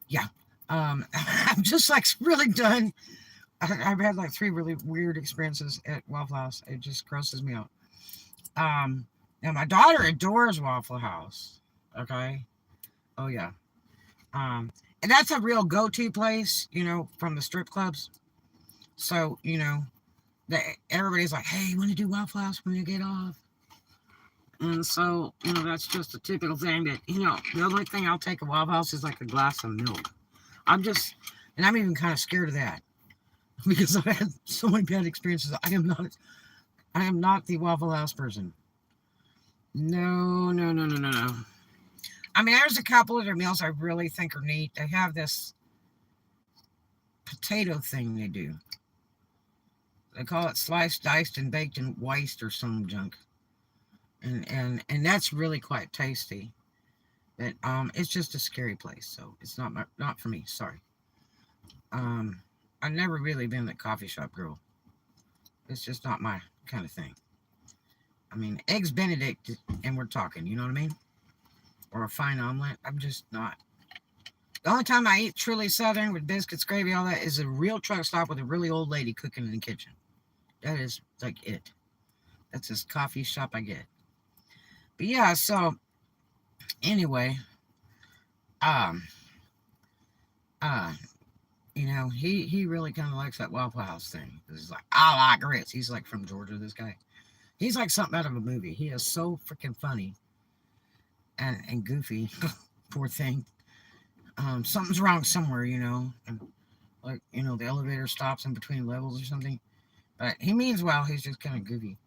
Yeah. I'm just like really done. I've had like 3 really weird experiences at Waffle House. It just grosses me out. Now my daughter adores Waffle House. Okay. Oh yeah. And that's a real go-to place, from the strip clubs. So, everybody's like, hey, you want to do Waffle House when you get off? And so, that's just a typical thing that, the only thing I'll take at Waffle House is like a glass of milk. I'm even kind of scared of that because I've had so many bad experiences. I am not the Waffle House person. No, no, no, no, no, no. I mean, there's a couple of their meals I really think are neat. They have this potato thing they do. They call it sliced, diced, and baked and wiced or some junk. And that's really quite tasty. But it's just a scary place, so it's not for me. Sorry. I've never really been a coffee shop girl. It's just not my kind of thing. I mean, eggs Benedict, and we're talking. You know what I mean? Or a fine omelet. I'm just not. The only time I eat truly Southern with biscuits, gravy, all that is a real truck stop with a really old lady cooking in the kitchen. That is like it. That's as coffee shop I get. But yeah, so anyway, um, uh, he really kind of likes that Waffle House thing. He's like, I like grits. He's like from Georgia. This guy, he's like something out of a movie. He is so freaking funny and goofy. Poor thing. Something's wrong somewhere, and like the elevator stops in between levels or something. But he means well. He's just kind of goofy.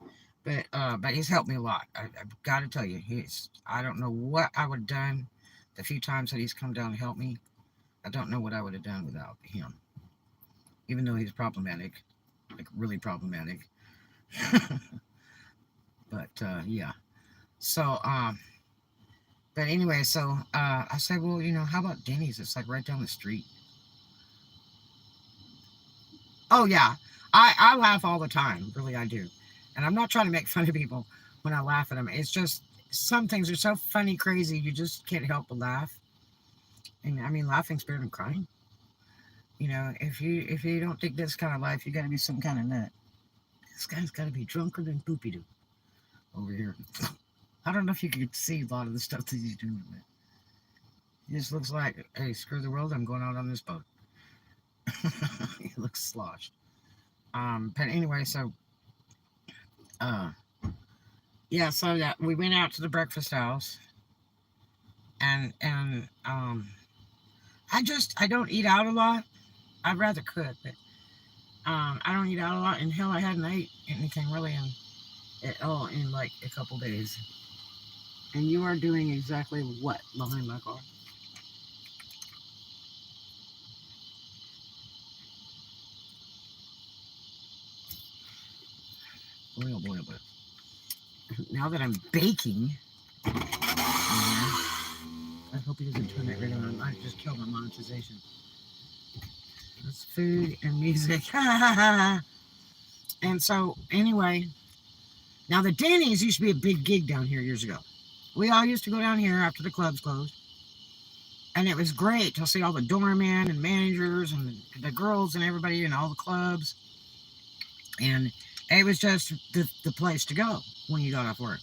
But he's helped me a lot. I've got to tell you, I don't know what I would have done the few times that he's come down to help me. I don't know what I would have done without him. Even though he's problematic, like really problematic. But yeah. So but anyway, so I said, well, how about Denny's? It's like right down the street. Oh yeah, I laugh all the time. Really, I do. And I'm not trying to make fun of people when I laugh at them. It's just some things are so funny, crazy, you just can't help but laugh. And I mean, laughing's better than crying. If you don't think this kind of life, you got to be some kind of nut. This guy's got to be drunker than Poopy Doo over here. I don't know if you can see a lot of the stuff that he's doing. But he just looks like, hey, screw the world, I'm going out on this boat. He looks sloshed. But anyway, so uh yeah, so that we went out to the breakfast house, and I don't eat out a lot. I'd rather cook, but I don't eat out a lot, and hell, I hadn't ate anything really at all in like a couple days. And you are doing exactly what behind my car? Boy, oh boy, oh boy. Now that I'm baking, I hope he doesn't turn that radio on. I just killed my monetization. It's food and music. And so, anyway, Now, the Denny's used to be a big gig down here years ago. We all used to go down here after the clubs closed. And it was great to see all the doormen and managers and the girls and everybody in all the clubs. And it was just the place to go when you got off work.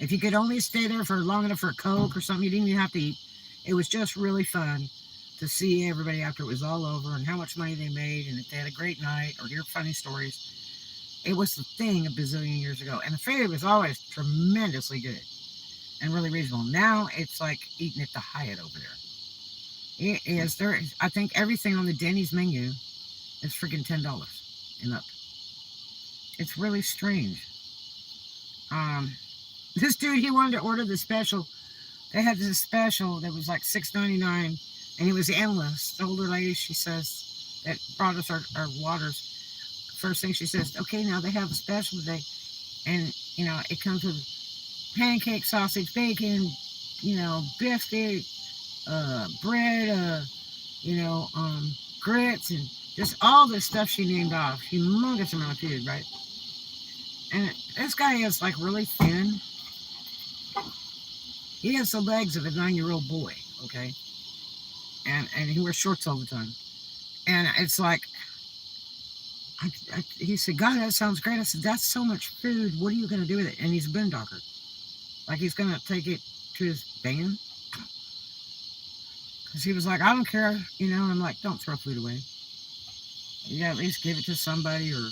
If you could only stay there for long enough for a Coke or something, you didn't even have to eat. It was just really fun to see everybody after it was all over and how much money they made and if they had a great night or hear funny stories. It was the thing a bazillion years ago. And the food was always tremendously good and really reasonable. Now it's like eating at the Hyatt over there. It is there. I think everything on the Denny's menu is freaking $10 and up. It's really strange. This dude, he wanted to order the special. They had this special that was like $6.99, and it was endless. The older lady, she says, that brought us our waters. First thing she says, okay, now they have a special today, and it comes with pancake, sausage, bacon, biscuit, bread, grits, and just all this stuff she named off. Humongous amount of food, right? And this guy is like really thin. He has the legs of a 9-year-old boy, okay? And he wears shorts all the time. And it's like, he said, God, that sounds great. I said, that's so much food. What are you going to do with it? And he's a boondocker. Like he's going to take it to his band. Because he was like, I don't care, and I'm like, don't throw food away. You gotta at least give it to somebody or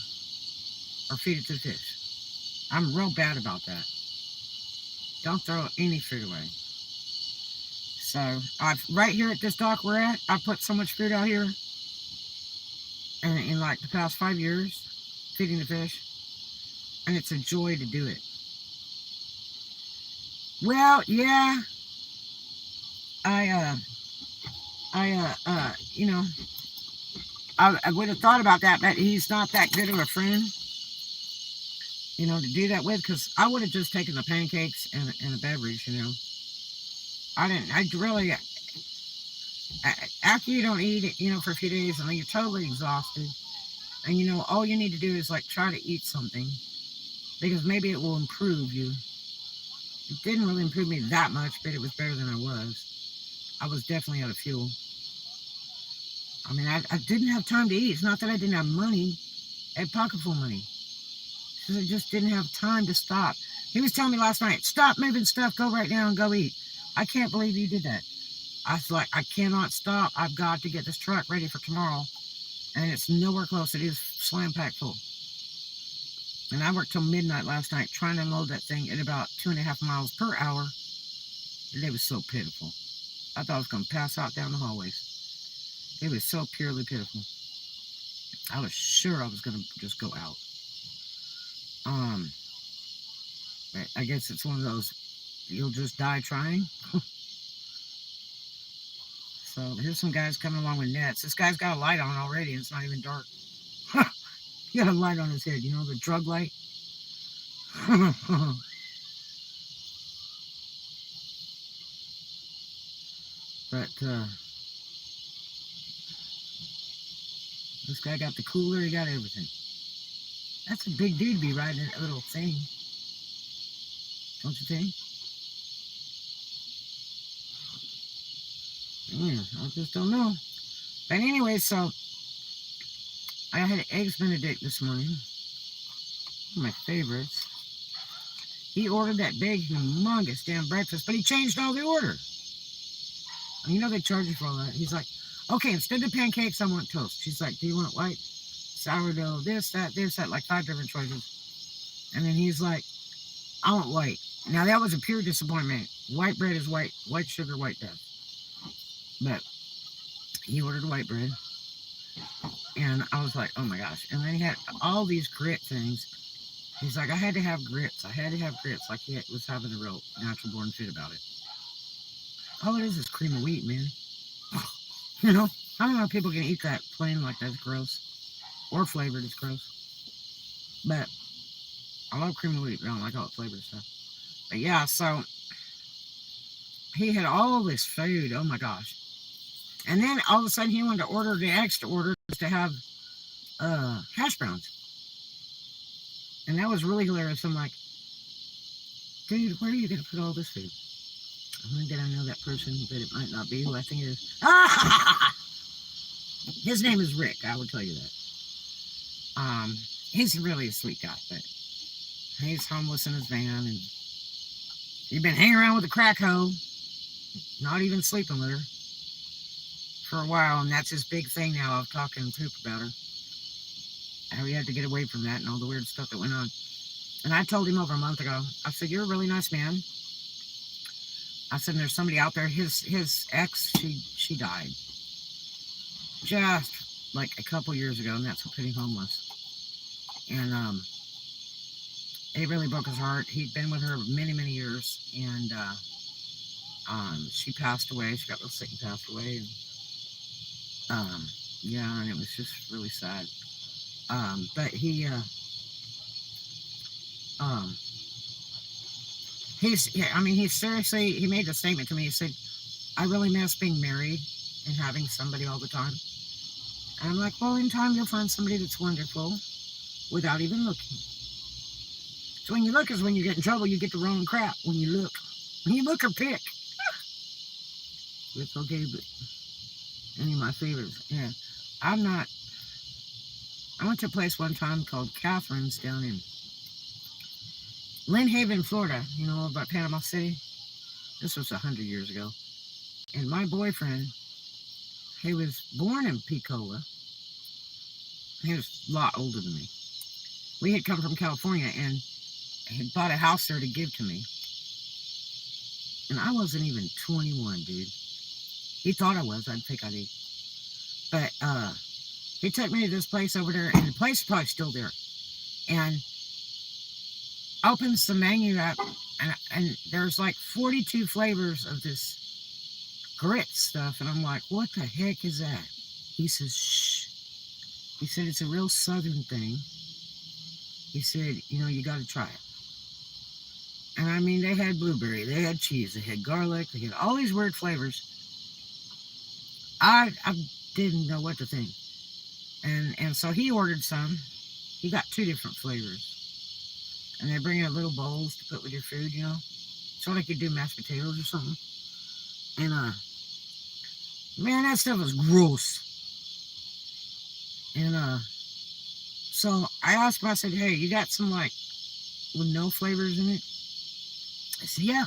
feed it to the fish. I'm real bad about that. Don't throw any food away. So, right here at this dock we're at, I put so much food out here. And in like the past 5 years, feeding the fish. And it's a joy to do it. Well, yeah. I would have thought about that, but he's not that good of a friend, to do that with, because I would have just taken the pancakes and a beverage, after you don't eat it, for a few days, and then you're totally exhausted, and, all you need to do is, like, try to eat something, because maybe it will improve you. It didn't really improve me that much, but it was better than I was. I was definitely out of fuel. I mean, I didn't have time to eat. It's not that I didn't have money. I had pocket full of money. Because I just didn't have time to stop. He was telling me last night, stop moving stuff, go right now and go eat. I can't believe you did that. I was like, I cannot stop. I've got to get this truck ready for tomorrow. And it's nowhere close. It is slam packed full. And I worked till midnight last night trying to unload that thing at about 2.5 miles per hour. And it was so pitiful. I thought I was going to pass out down the hallways. It was so purely pitiful. I was sure I was going to just go out. But I guess it's one of those, you'll just die trying. So here's some guys coming along with nets. This guy's got a light on already, and it's not even dark. He got a light on his head, the drug light. But, this guy got the cooler, he got everything. That's a big dude to be riding that little thing. Don't you think? Yeah, I just don't know. But anyway, so I had eggs Benedict this morning. One of my favorites. He ordered that big, humongous damn breakfast, but he changed all the order. And they charge you for all that. He's like, okay, instead of pancakes, I want toast. She's like, do you want white, sourdough, this, that, like 5 different choices. And then he's like, I want white. Now, that was a pure disappointment. White bread is white sugar, white death. But he ordered white bread. And I was like, oh my gosh. And then he had all these grit things. He's like, I had to have grits. Like he was having a real natural born fit about it. All it is cream of wheat, man. I don't know if people can eat that plain like that's gross. Or flavored, it's gross. But I love cream of wheat, but I don't like all the flavored stuff. But yeah, so he had all this food. Oh my gosh. And then all of a sudden he wanted to order the extra orders to have hash browns. And that was really hilarious. I'm like, dude, where are you going to put all this food? When did I know that person, but it might not be who I think it is. Ah! His name is Rick, I will tell you that. He's really a sweet guy, but he's homeless in his van, and he's been hanging around with a crack hoe, not even sleeping with her for a while, and that's his big thing now of talking poop about her. How he had to get away from that and all the weird stuff that went on. And I told him over a month ago, I said, you're a really nice man. I said, there's somebody out there, his ex, she died. Just like a couple years ago, and that's what put him homeless. And it really broke his heart. He'd been with her many, many years, and she passed away. She got real sick and passed away. And yeah, and it was just really sad. But he's, I mean, he seriously, he made a statement to me. He said, I really miss being married and having somebody all the time. And I'm like, well, in time you'll find somebody that's wonderful without even looking. So when you look is when you get in trouble, you get the wrong crap when you look. When you look or pick. It's okay, but any of my favorites. Yeah. I went to a place one time called Catherine's down in Lynn Haven, Florida. You know about Panama City? This was 100 years ago. And my boyfriend, he was born in Picola. He was a lot older than me. We had come from California and he bought a house there to give to me. And I wasn't even 21, dude. He thought I was. I think I did. But he took me to this place over there, and the place is probably still there. And opens the menu up, and there's like 42 flavors of this grit stuff. And I'm like, what the heck is that? He says, shh. He said, it's a real southern thing. He said, you know, you got to try it. And I mean, they had blueberry, they had cheese, they had garlic, they had all these weird flavors. I didn't know what to think. And so he ordered some. He got 2 different flavors. And they bring in little bowls to put with your food, you know. Sort of like you do mashed potatoes or something. And, man, that stuff was gross. And, so I asked him, I said, hey, you got some, like, with no flavors in it? I said, yeah.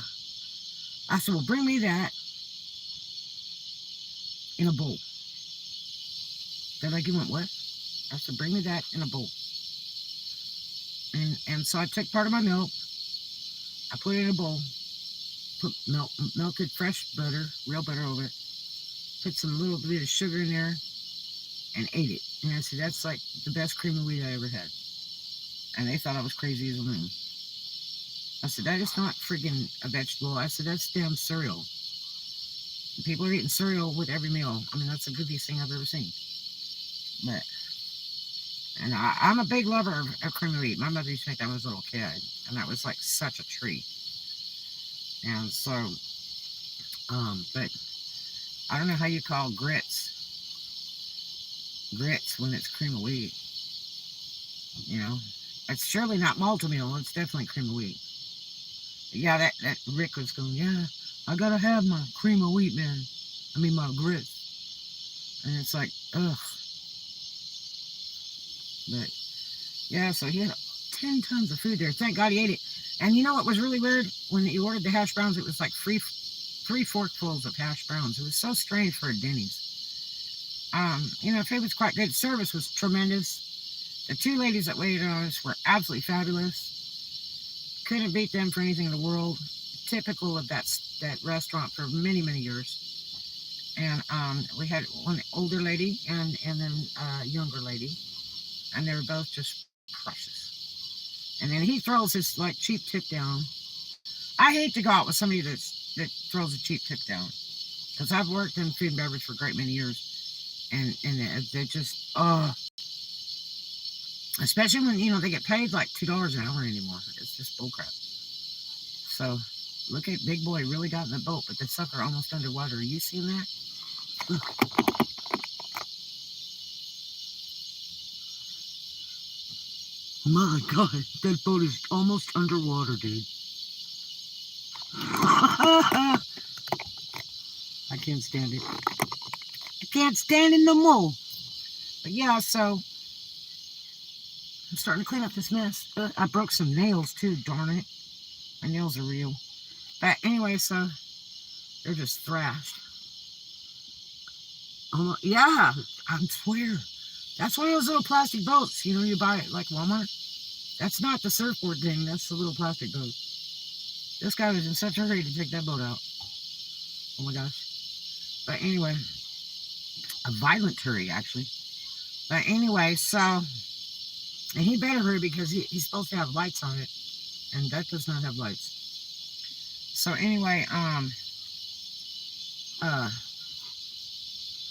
I said, well, bring me that in a bowl. They're like, you want what? I said, bring me that in a bowl. And so I took part of my milk. I put it in a bowl. Put melted fresh butter, real butter over it. Put some little bit of sugar in there and ate it. And I said, that's like the best cream of wheat I ever had. And they thought I was crazy as a loon. I said, that is not friggin' a vegetable. I said, that's damn cereal. People are eating cereal with every meal. I mean, that's the goofiest thing I've ever seen. But, and I'm a big lover of cream of wheat. My mother used to make that when I was a little kid. And that was like such a treat. And so, but I don't know how you call grits when it's cream of wheat. You know, it's surely not multi-meal. It's definitely cream of wheat. But yeah, that Rick was going, yeah, I gotta have my cream of wheat, man. I mean, my grits. And it's like, ugh. But, yeah, so he had 10 tons of food there. Thank God he ate it. And you know what was really weird? When he ordered the hash browns, it was like 3 forkfuls of hash browns. It was so strange for a Denny's. You know, food was quite good. Service was tremendous. The 2 ladies that waited on us were absolutely fabulous. Couldn't beat them for anything in the world. Typical of that restaurant for many, many years. And we had one older lady and then a younger lady. And they were both just precious. And then he throws this like cheap tip down. I hate to go out with somebody that throws a cheap tip down. Because I've worked in food and beverage for a great many years. And they're just, especially when, you know, they get paid like $2 an hour anymore. It's just bullcrap. So, look at Big Boy really got in the boat, but the sucker almost underwater. Are you seeing that? My God, that boat is almost underwater, dude. I can't stand it. I can't stand it no more. But yeah, so I'm starting to clean up this mess. I broke some nails too, darn it. My nails are real. But anyway, so they're just thrashed. Yeah, I swear. That's one of those little plastic boats, you buy at like Walmart. That's not the surfboard thing, that's the little plastic boat. This guy was in such a hurry to take that boat out. Oh my gosh. But anyway, a violent hurry, actually. But anyway, so, and he better hurry because he's supposed to have lights on it, and that does not have lights. So anyway,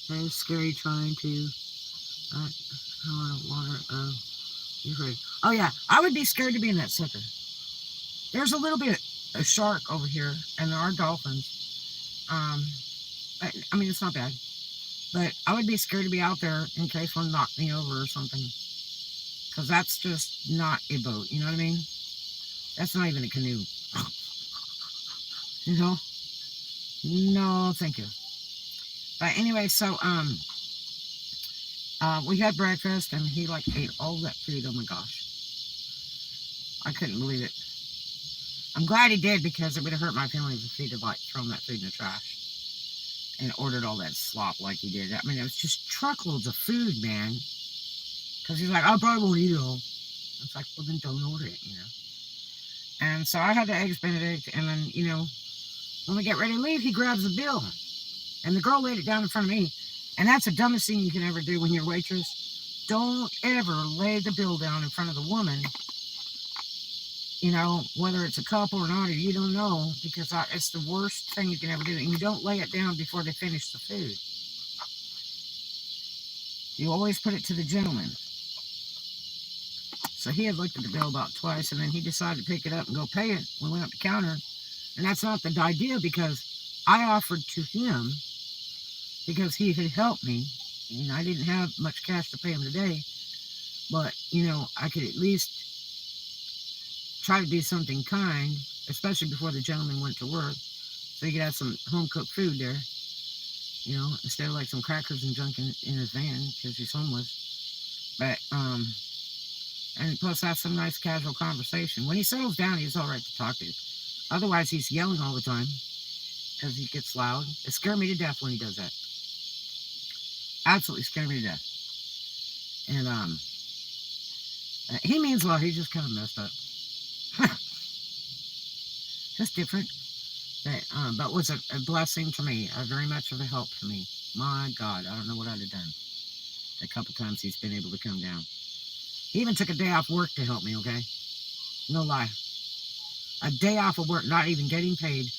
very scary trying to, water, oh yeah, I would be scared to be in that sucker. There's a little bit of shark over here, and there are dolphins. I mean, it's not bad. But I would be scared to be out there in case one knocked me over or something. Because that's just not a boat, you know what I mean? That's not even a canoe. You know? No, thank you. But anyway, so, we had breakfast, and he, like, ate all that food. Oh, my gosh. I couldn't believe it. I'm glad he did, because it would have hurt my feelings if he'd have, like, thrown that food in the trash and ordered all that slop like he did. I mean, it was just truckloads of food, man. Because he's like, I probably won't eat it all. It's like, well, then don't order it, And so I had the eggs Benedict, and then, when we get ready to leave, he grabs the bill. And the girl laid it down in front of me. And that's the dumbest thing you can ever do when you're a waitress. Don't ever lay the bill down in front of the woman. Whether it's a couple or not, or you don't know, because it's the worst thing you can ever do. And you don't lay it down before they finish the food. You always put it to the gentleman. So he had looked at the bill about twice, and then he decided to pick it up and go pay it. We went up to the counter, and that's not the idea, because I offered to him, because he had helped me, and I didn't have much cash to pay him today, but, I could at least try to do something kind, especially before the gentleman went to work, so he could have some home-cooked food there, instead of like some crackers and junk in his van, because he's homeless. But, and plus have some nice casual conversation. When he settles down, he's all right to talk to. Otherwise, he's yelling all the time, because he gets loud. It scared me to death when he does that. Absolutely scared me to death. And, he means well, he's just kind of messed up. Just different. But was a blessing to me, very much of a help to me. My God, I don't know what I'd have done. A couple times he's been able to come down. He even took a day off work to help me, okay? No lie. A day off of work, not even getting paid,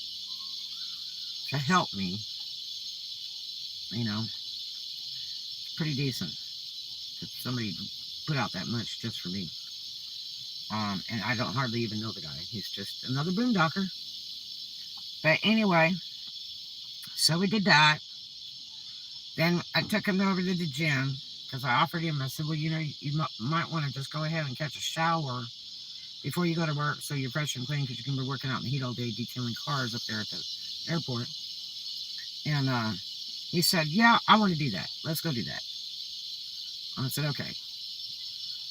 to help me. Pretty decent. If somebody put out that much just for me. And I don't hardly even know the guy. He's just another boondocker. But anyway, so we did that. Then I took him over to the gym, because I offered him, I said, well, you might want to just go ahead and catch a shower before you go to work, so you're fresh and clean, because you're going to be working out in the heat all day detailing cars up there at the airport. And he said, yeah, I want to do that. Let's go do that. I said, okay.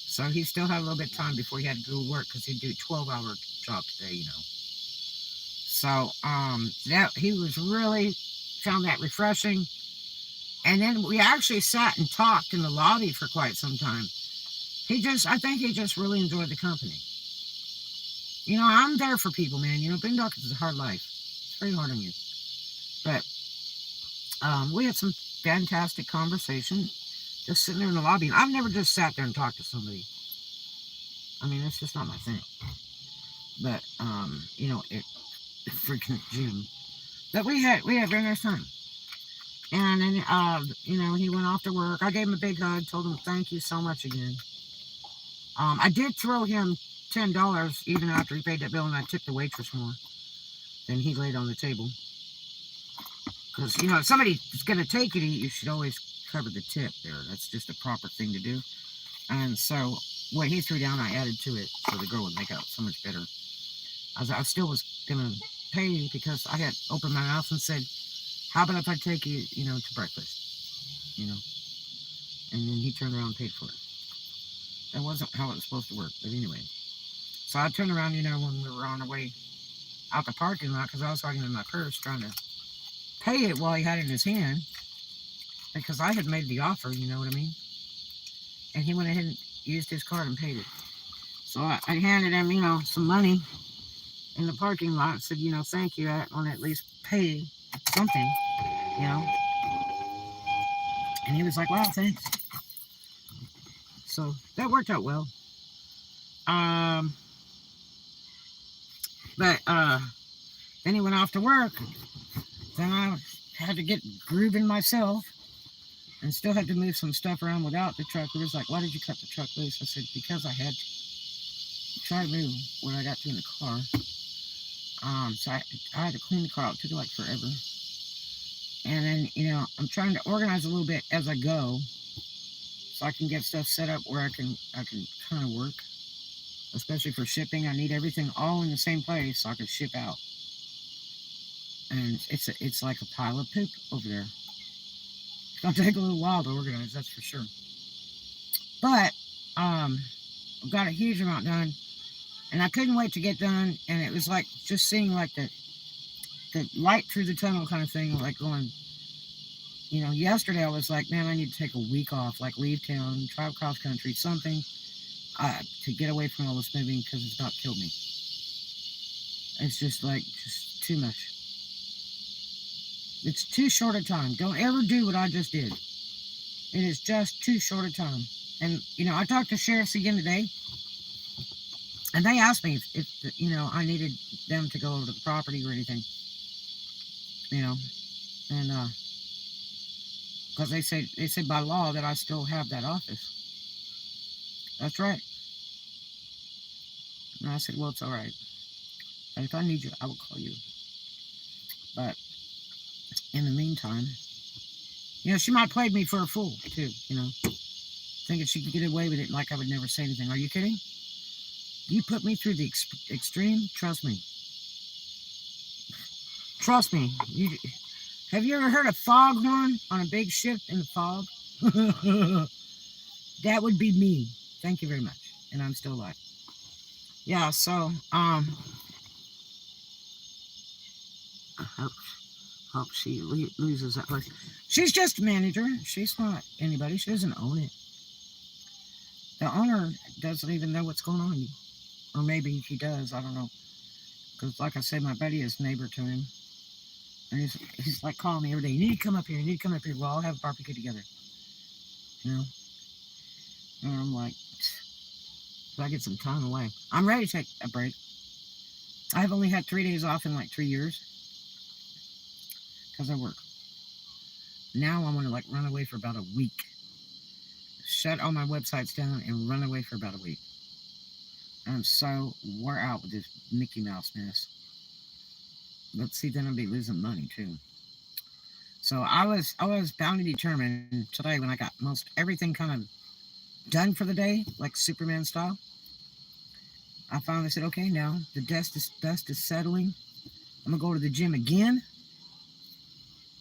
So he still had a little bit of time before he had to go to work, because he'd do a 12-hour job today, So that he was really found that refreshing. And then we actually sat and talked in the lobby for quite some time. I think he just really enjoyed the company. I'm there for people, man. Boondocking is a hard life. It's very hard on you. But we had some fantastic conversation just sitting there in the lobby. And I've never just sat there and talked to somebody. I mean, it's just not my thing. But, freaking gym. But we had a very nice time. And then, he went off to work. I gave him a big hug, told him thank you so much again. I did throw him $10 even after he paid that bill, and I tipped the waitress more than he laid on the table. Because, if somebody's going to take you to eat, you should always cover the tip there. That's just a proper thing to do. And so what he threw down, I added to it so the girl would make out so much better. I still was going to pay because I had opened my mouth and said, how about if I take you, to breakfast, and then he turned around and paid for it. That wasn't how it was supposed to work, but anyway. So I turned around, when we were on our way out the parking lot, because I was talking in my purse trying to pay it while he had it in his hand, because I had made the offer, you know what I mean? And he went ahead and used his card and paid it. So I handed him, some money in the parking lot and said, thank you. I want to at least pay something, you know. And he was like, wow, thanks. So that worked out well. But then he went off to work. Then I had to get grooving myself and still had to move some stuff around without the truck. He was like, why did you cut the truck loose? I said, because I had to try to move when I got to in the car. So I had to clean the car out. It took like forever. And then, I'm trying to organize a little bit as I go so I can get stuff set up where I can kind of work. Especially for shipping, I need everything all in the same place so I can ship out. And it's like a pile of poop over there. It's gonna take a little while to organize, that's for sure. But I've got a huge amount done, and I couldn't wait to get done. And it was like just seeing like the light through the tunnel kind of thing, like going. Yesterday I was like, man, I need to take a week off, like leave town, travel cross country, something. To get away from all this moving because it's about killed me. It's just too much. It's too short a time. Don't ever do what I just did. It is just too short a time. And, I talked to sheriffs again today, and they asked me if I needed them to go over to the property or anything. And, because they say by law that I still have that office. That's right. And I said, well, it's all right. And if I need you, I will call you. But in the meantime, she might have played me for a fool, too, thinking she could get away with it like I would never say anything. Are you kidding? You put me through the extreme? Trust me. Trust me. Have you ever heard a foghorn on a big ship in the fog? That would be me. Thank you very much. And I'm still alive. Yeah, so, I hope she loses that place. She's just a manager. She's not anybody. She doesn't own it. The owner doesn't even know what's going on. Or maybe he does. I don't know. Because, like I said, my buddy is neighbor to him. And he's like calling me every day. You need to come up here. You need to come up here. We'll all have a barbecue together. And I'm like, if I get some time away. I'm ready to take a break. I've only had 3 days off in like 3 years. Because I work. Now I want to run away for about a week. Shut all my websites down and run away for about a week. I'm so wore out with this Mickey Mouse mess. But see, then I'll be losing money too. So I was bound and determined today when I got most everything kind of done for the day, like Superman style. I finally said, okay, now the dust is settling. I'm gonna go to the gym again.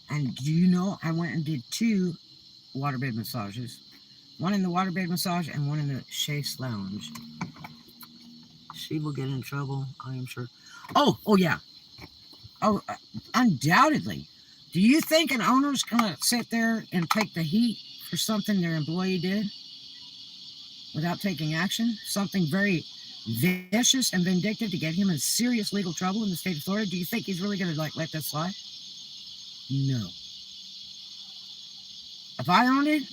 And do you know, I went and did 2 waterbed massages. One in the waterbed massage and one in the chaise lounge. She will get in trouble, I am sure. Oh yeah. Oh, undoubtedly. Do you think an owner's gonna sit there and take the heat for something their employee did without taking action? Something very vicious and vindictive to get him in serious legal trouble in the state of Florida? Do you think he's really gonna let that slide? No. If I owned it,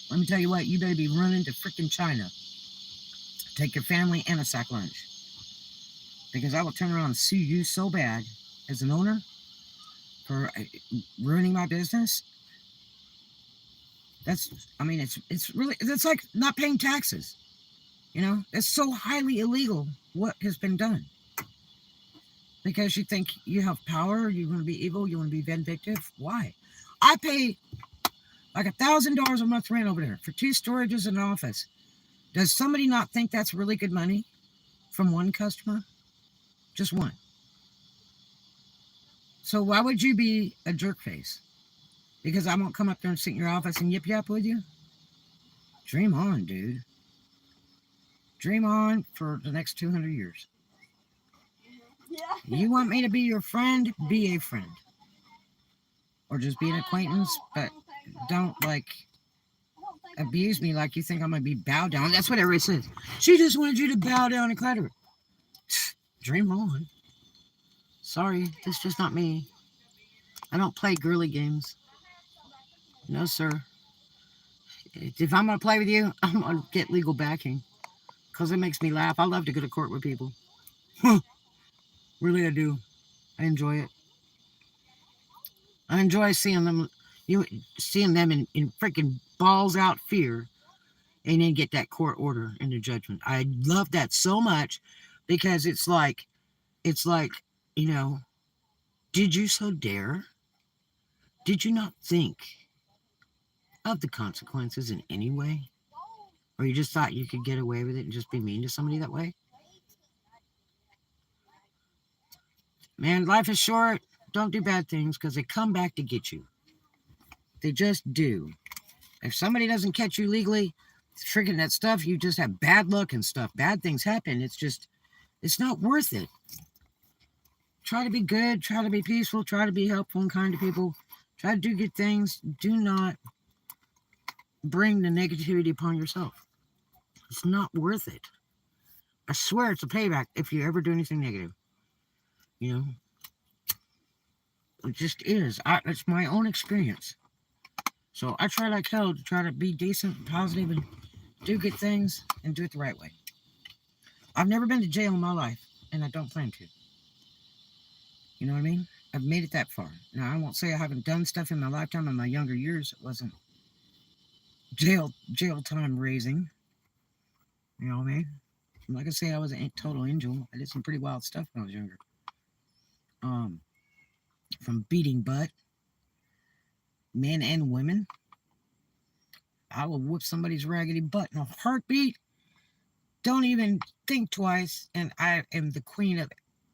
let me tell you what, you better be running to freaking China. Take your family and a sack lunch. Because I will turn around and sue you so bad as an owner for ruining my business. It's really, it's like not paying taxes. It's so highly illegal what has been done. Because you think you have power, you want to be evil, you want to be vindictive. Why? I pay like $1,000 a month rent over there for 2 storages and an office. Does somebody not think that's really good money from one customer? Just one. So why would you be a jerk face? Because I won't come up there and sit in your office and yip yap with you? Dream on, dude. Dream on for the next 200 years. You want me to be your friend? Be a friend. Or just be an acquaintance, but don't like abuse me like you think I'm gonna be bow down. That's what everybody says. She just wanted you to bow down and clatter her. Dream on. Sorry, that's just not me. I don't play girly games. No, sir. If I'm gonna play with you, I'm gonna get legal backing because it makes me laugh. I love to go to court with people. Really, I do. I enjoy it. I enjoy seeing them in freaking balls out fear, and then get that court order and the judgment. I love that so much because it's like, you know, did you so dare? Did you not think of the consequences in any way? Or you just thought you could get away with it and just be mean to somebody that way? Man, life is short. Don't do bad things because they come back to get you. They just do. If somebody doesn't catch you legally, freaking that stuff, you just have bad luck and stuff. Bad things happen. It's not worth it. Try to be good. Try to be peaceful. Try to be helpful and kind to people. Try to do good things. Do not bring the negativity upon yourself. It's not worth it. I swear it's a payback if you ever do anything negative. You know, it just is. It's my own experience. So I try like hell to try to be decent and positive and do good things and do it the right way. I've never been to jail in my life, and I don't plan to. You know what I mean? I've made it that far. Now, I won't say I haven't done stuff in my lifetime. In my younger years, it wasn't jail time raising. You know what I mean? I'm not gonna say I was a total angel. I did some pretty wild stuff when I was younger. Um, from beating butt, men and women. I will whoop somebody's raggedy butt in a heartbeat. Don't even think twice. And I am the queen of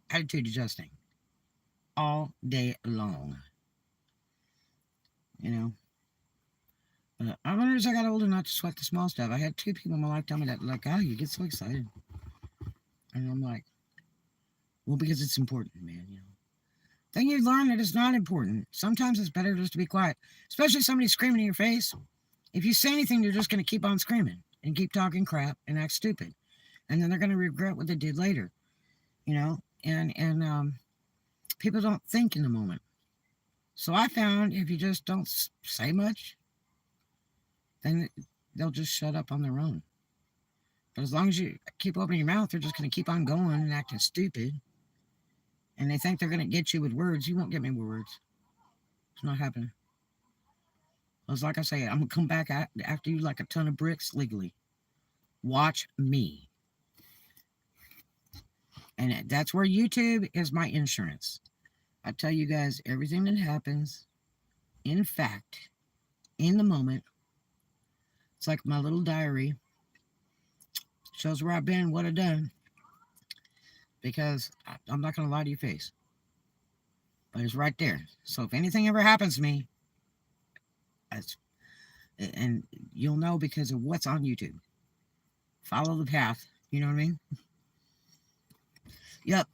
attitude adjusting all day long. You know. But I learned as I got older not to sweat the small stuff. I had two people in my life tell me that, like, oh, you get so excited. And I'm like, well, because it's important, man, you know. Then you learn that it's not important. Sometimes it's better just to be quiet, especially somebody screaming in your face. If you say anything, they're just going to keep on screaming and keep talking crap and act stupid. And then they're going to regret what they did later, you know. And people don't think in the moment. So I found if you just don't say much, then they'll just shut up on their own. But as long as you keep opening your mouth, they're just going to keep on going and acting stupid. And they think they're going to get you with words. You won't get me with words. It's not happening. It's like I say, I'm going to come back after you like a ton of bricks legally. Watch me. And that's where YouTube is my insurance. I tell you guys everything that happens, in fact, in the moment. It's like my little diary. Shows where I've been, what I've done. Because I'm not going to lie to your face. But it's right there. So if anything ever happens to me, and you'll know because of what's on YouTube. Follow the path. You know what I mean? Yep.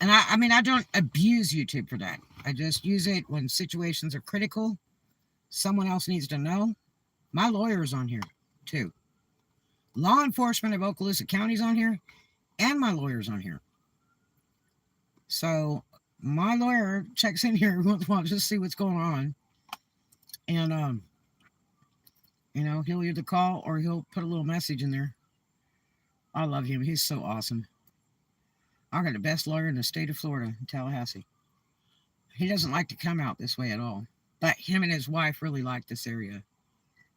And I mean, I don't abuse YouTube for that. I just use it when situations are critical. Someone else needs to know. My lawyer's on here, too. Law enforcement of Okaloosa County's on here, and my lawyer's on here. So my lawyer checks in here once in a while just to see what's going on. And, you know, he'll either call or he'll put a little message in there. I love him. He's so awesome. I got the best lawyer in the state of Florida, in Tallahassee. He doesn't like to come out this way at all. But him and his wife really like this area.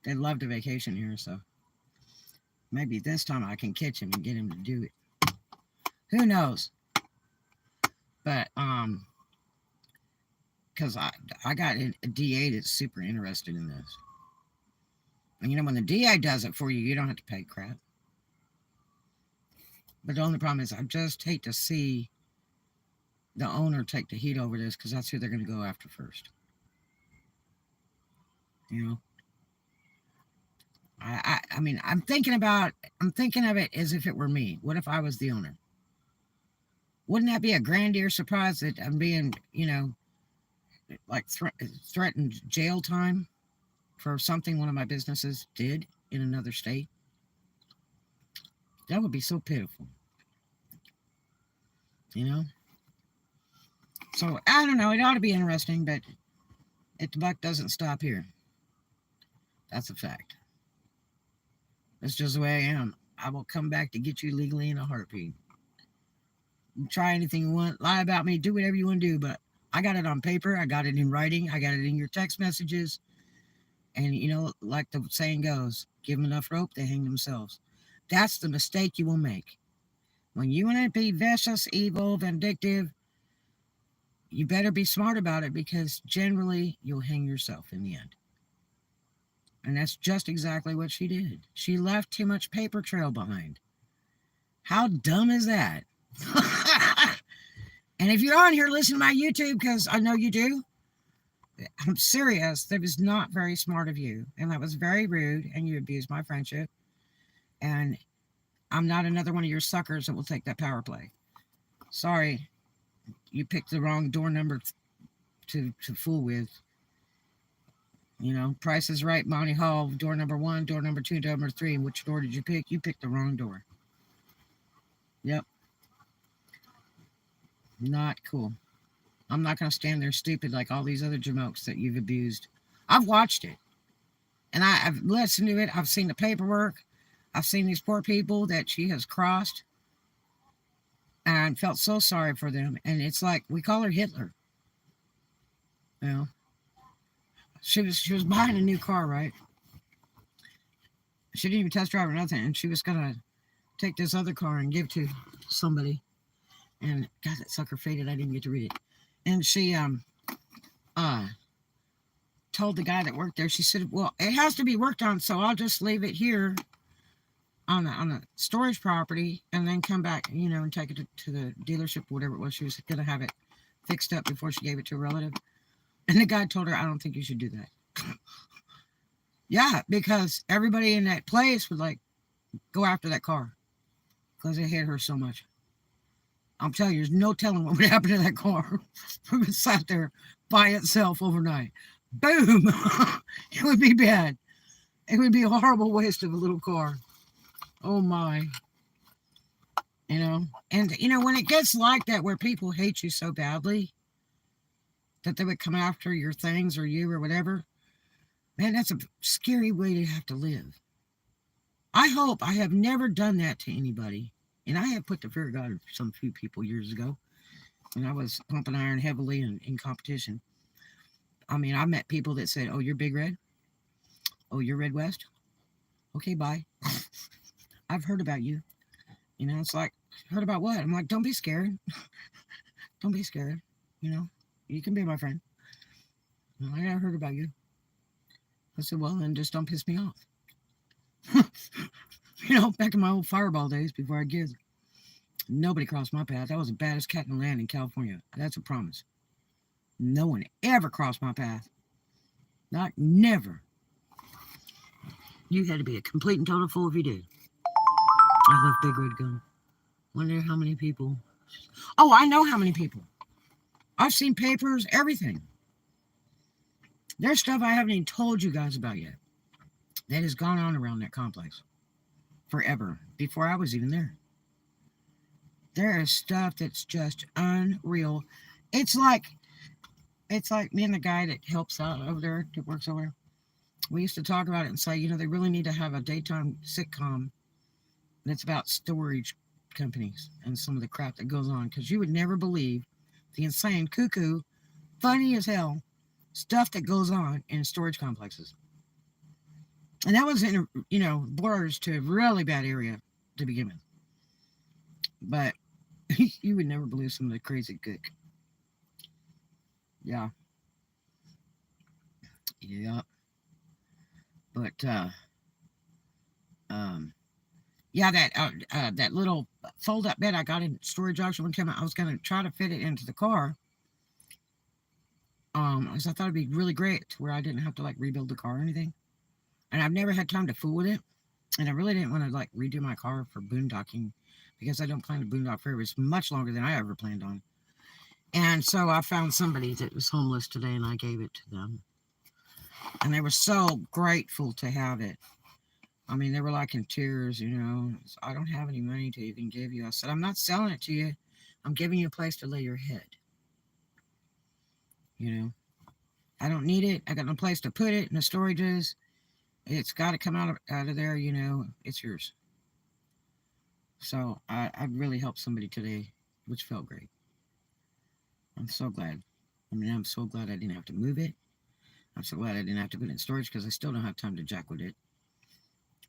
They love to vacation here, so maybe this time I can catch him and get him to do it. Who knows? But, because I got a DA that's super interested in this. And you know, when the DA does it for you, you don't have to pay crap. But the only problem is I just hate to see the owner take the heat over this because that's who they're going to go after first. You know, I mean, I'm thinking of it as if it were me. What if I was the owner? Wouldn't that be a grandier surprise that I'm being, like threatened jail time for something one of my businesses did in another state? That would be so pitiful, you know? So I don't know. It ought to be interesting, but the buck doesn't stop here. That's a fact. That's just the way I am. I will come back to get you legally in a heartbeat. You try anything you want, lie about me, do whatever you want to do, but I got it on paper, I got it in writing, I got it in your text messages. And like the saying goes, give them enough rope, they hang themselves. That's the mistake you will make. When you want to be vicious, evil, vindictive, you better be smart about it because generally you'll hang yourself in the end. And that's just exactly what she did. She left too much paper trail behind. How dumb is that? And if you're on here listening to my YouTube, because I know you do, I'm serious. That was not very smart of you. And that was very rude. And you abused my friendship. And I'm not another one of your suckers that will take that power play. Sorry. You picked the wrong door number to fool with. Price is Right, Monty Hall, door number 1, door number 2, door number 3. Which door did you pick? You picked the wrong door. Yep. Not cool. I'm not going to stand there stupid like all these other jamokes that you've abused. I've watched it. And I've listened to it. I've seen the paperwork. I've seen these poor people that she has crossed. And felt so sorry for them. And it's like, we call her Hitler. She was buying a new car, right? She didn't even test drive or nothing. And she was going to take this other car and give to somebody. And God, that sucker faded. I didn't get to read it. And she told the guy that worked there, she said, well, it has to be worked on, so I'll just leave it here on the storage property and then come back, and take it to the dealership, whatever it was. She was going to have it fixed up before she gave it to a relative. And the guy told her, I don't think you should do that. Yeah, because everybody in that place would go after that car because it hit her so much. I'm telling you, there's no telling what would happen to that car if it sat there by itself overnight. Boom! It would be bad. It would be a horrible waste of a little car. Oh my. And when it gets like that where people hate you so badly that they would come after your things or you or whatever, man, that's a scary way to have to live. I hope I have never done that to anybody. And I have put the fear of God in some few people years ago when I was pumping iron heavily in competition. I mean, I met people that said, oh, you're Big Red? Oh, you're Red West? Okay, bye. I've heard about you. It's like, heard about what? I'm like, don't be scared. Don't be scared. You can be my friend. I heard about you. I said, well, then just don't piss me off. Back in my old fireball days before I get nobody crossed my path. I was the baddest cat in the land in California. That's a promise. No one ever crossed my path. Never. You had to be a complete and total fool if you did. I love Big Red Gun. Wonder how many people. Oh, I know how many people. I've seen papers, everything. There's stuff I haven't even told you guys about yet that has gone on around that complex forever, before I was even there. There is stuff that's just unreal. It's like me and the guy that helps out over there, that works over there. We used to talk about it and say, they really need to have a daytime sitcom that's about storage companies and some of the crap that goes on, because you would never believe the insane, cuckoo, funny as hell stuff that goes on in storage complexes. And that was in, borders to a really bad area to begin with. But you would never believe some of the crazy gook. Yeah. Yeah. But, Yeah, that little fold up bed I got in storage auction one time. I was gonna try to fit it into the car. Because I thought it'd be really great to where I didn't have to like rebuild the car or anything. And I've never had time to fool with it. And I really didn't want to like redo my car for boondocking because I don't plan to boondock forever. It's much longer than I ever planned on. And so I found somebody that was homeless today and I gave it to them. And they were so grateful to have it. I mean, they were like in tears, you know. So, I don't have any money to even give you. I said, I'm not selling it to you. I'm giving you a place to lay your head. You know, I don't need it. I got no place to put it in the storages. It's got to come out of there, you know. It's yours. So I really helped somebody today, which felt great. I'm so glad. I mean, I'm so glad I didn't have to move it. I'm so glad I didn't have to put it in storage because I still don't have time to jack with it.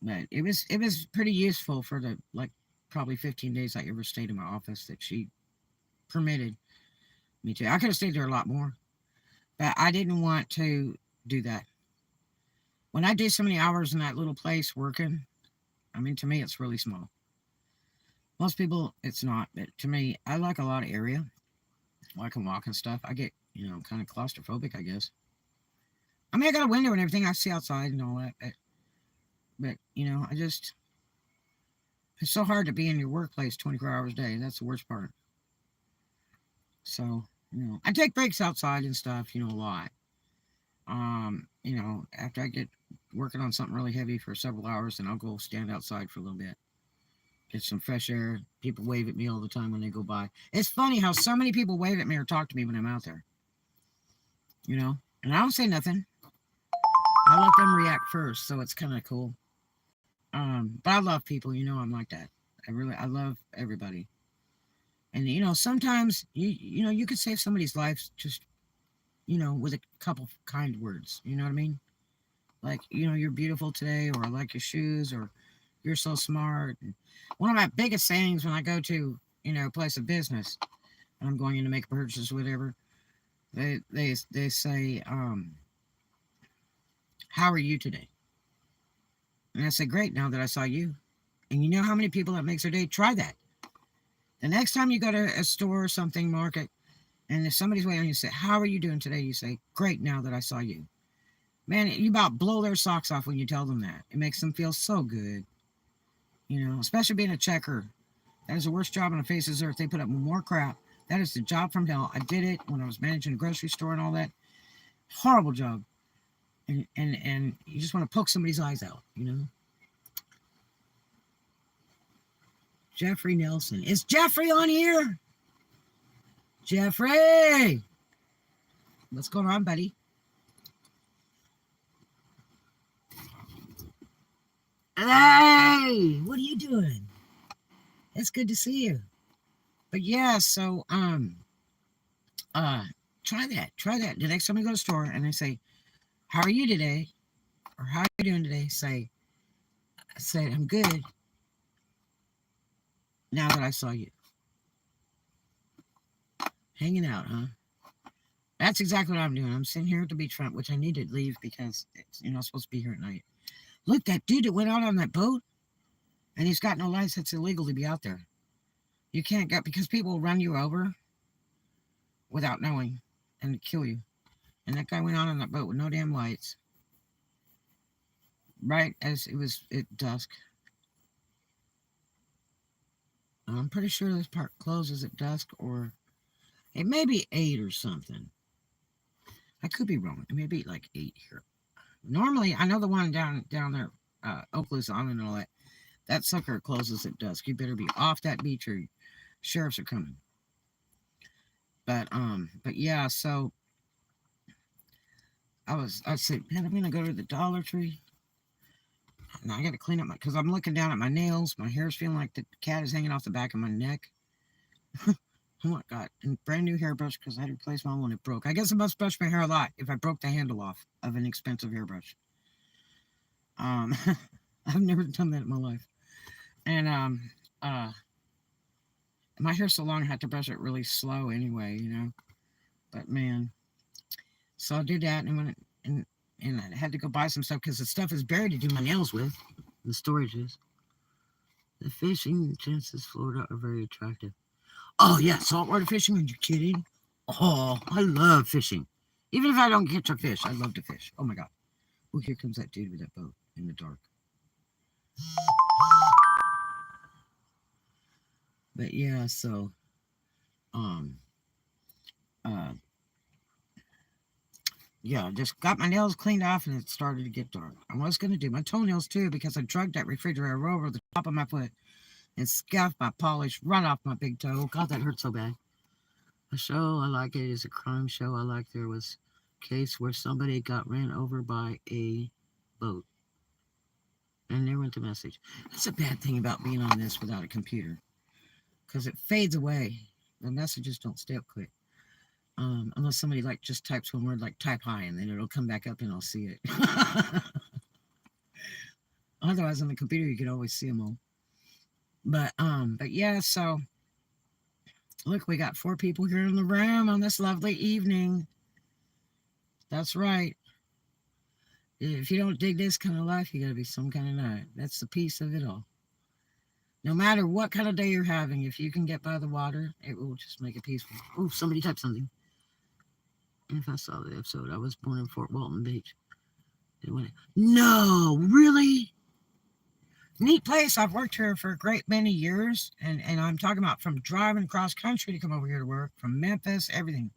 But it was pretty useful for the like probably 15 days I ever stayed in my office that she permitted me to. I could have stayed there a lot more, but I didn't want to do that. When I do so many hours in that little place working, I mean, to me, it's really small. Most people, it's not, but to me, I like a lot of area. I can walk and stuff. I get, kind of claustrophobic, I guess. I mean, I got a window and everything. I see outside and all that, but it's so hard to be in your workplace 24 hours a day. That's the worst part. So, I take breaks outside and stuff, a lot. After I get working on something really heavy for several hours, then I'll go stand outside for a little bit. Get some fresh air. People wave at me all the time when they go by. It's funny how so many people wave at me or talk to me when I'm out there. And I don't say nothing. I let them react first, so it's kind of cool. But I love people, I'm like that. I love everybody. And sometimes you could save somebody's life just with a couple kind words. You know what I mean? Like, you're beautiful today, or I like your shoes, or you're so smart. And one of my biggest sayings when I go to, a place of business and I'm going in to make a purchase or whatever, they say, how are you today? And I say, great, now that I saw you. And you know how many people that makes their day? Try that. The next time you go to a store or something, market, and if somebody's waiting on you, say, how are you doing today? You say, great, now that I saw you. Man, you about blow their socks off when you tell them that. It makes them feel so good. Especially being a checker. That is the worst job on the face of the earth. They put up more crap. That is the job from hell. I did it when I was managing a grocery store and all that. Horrible job. And you just want to poke somebody's eyes out, Jeffrey Nelson. Is Jeffrey on here? Jeffrey! What's going on, buddy? Hey! What are you doing? It's good to see you. But yeah, so try that. The next time you go to the store and they say, how are you today? Or how are you doing today? Say, I'm good now that I saw you. Hanging out, huh? That's exactly what I'm doing. I'm sitting here at the beachfront, which I need to leave because it's supposed to be here at night. Look, that dude that went out on that boat, and he's got no license. It's illegal to be out there. You can't go because people will run you over without knowing and kill you. And that guy went out on that boat with no damn lights. Right as it was at dusk. I'm pretty sure this park closes at dusk, or it may be 8 or something. I could be wrong. It may be like 8 here. Normally, I know the one down there, Oakley's Island and all that. That sucker closes at dusk. You better be off that beach or sheriffs are coming. But yeah, so I said, man, I'm gonna go to the Dollar Tree. Now I gotta clean up because I'm looking down at my nails. My hair's feeling like the cat is hanging off the back of my neck. Oh my god! And brand new hairbrush because I had to replace my one that broke. I guess I must brush my hair a lot if I broke the handle off of an expensive hairbrush. I've never done that in my life. And my hair's so long I had to brush it really slow anyway, But man, so I'll do that, and I had to go buy some stuff because the stuff is buried to do my nails with. The storage is. The fishing chances Florida are very attractive. Oh, yeah, saltwater fishing. Are you kidding? Oh, I love fishing. Even if I don't catch a fish, I love to fish. Oh, my God. Oh, here comes that dude with that boat in the dark. But, yeah, so, um, uh, yeah, just got my nails cleaned off and it started to get dark. I was going to do my toenails, too, because I dragged that refrigerator over the top of my foot and scuffed my polish right off my big toe. God, that hurt so bad. A show I like it is a crime show. I like there was a case where somebody got ran over by a boat. And there went the message. That's a bad thing about being on this without a computer. Because it fades away. The messages don't stay up quick. Unless somebody like just types one word like type hi and then it'll come back up and I'll see it. Otherwise on the computer you can always see them all. But yeah, so look, we got 4 people here in the room on this lovely evening. That's right. If you don't dig this kind of life, you gotta be some kind of nut. That's the piece of it all. No matter what kind of day you're having, if you can get by the water, it will just make it peaceful. Oh, somebody typed something. If I saw the episode, I was born in Fort Walton Beach. No, really? Neat place. I've worked here for a great many years, and I'm talking about from driving across country to come over here to work, from Memphis, everything.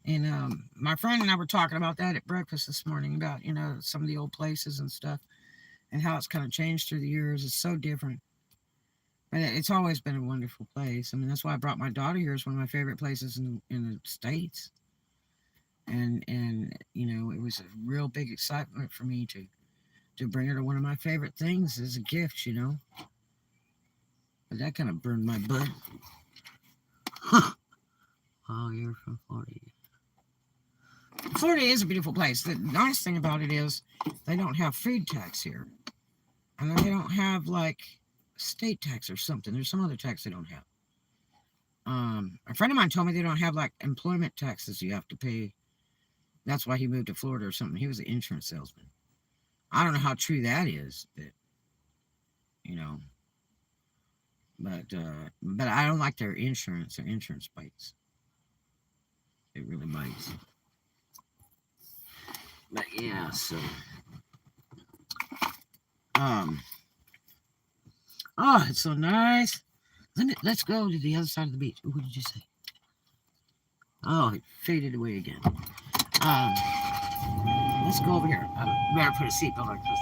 And my friend and I were talking about that at breakfast this morning, about, some of the old places and stuff, and how it's kind of changed through the years. It's so different. But it's always been a wonderful place. I mean, that's why I brought my daughter here. It's one of my favorite places in the States. And it was a real big excitement for me to bring her to one of my favorite things as a gift, But that kind of burned my butt. Oh, you're from Florida. Florida is a beautiful place. The nice thing about it is they don't have food tax here. And they don't have, like, state tax or something. There's some other tax they don't have. A friend of mine told me they don't have, like, employment taxes you have to pay. That's why he moved to Florida or something. He was an insurance salesman. I don't know how true that is, but, but I don't like their insurance. Their insurance bites. It really bites. But yeah, so oh, it's so nice. Let's go to the other side of the beach. What did you say? Oh, it faded away again. Let's go over here. I better put a seatbelt like this.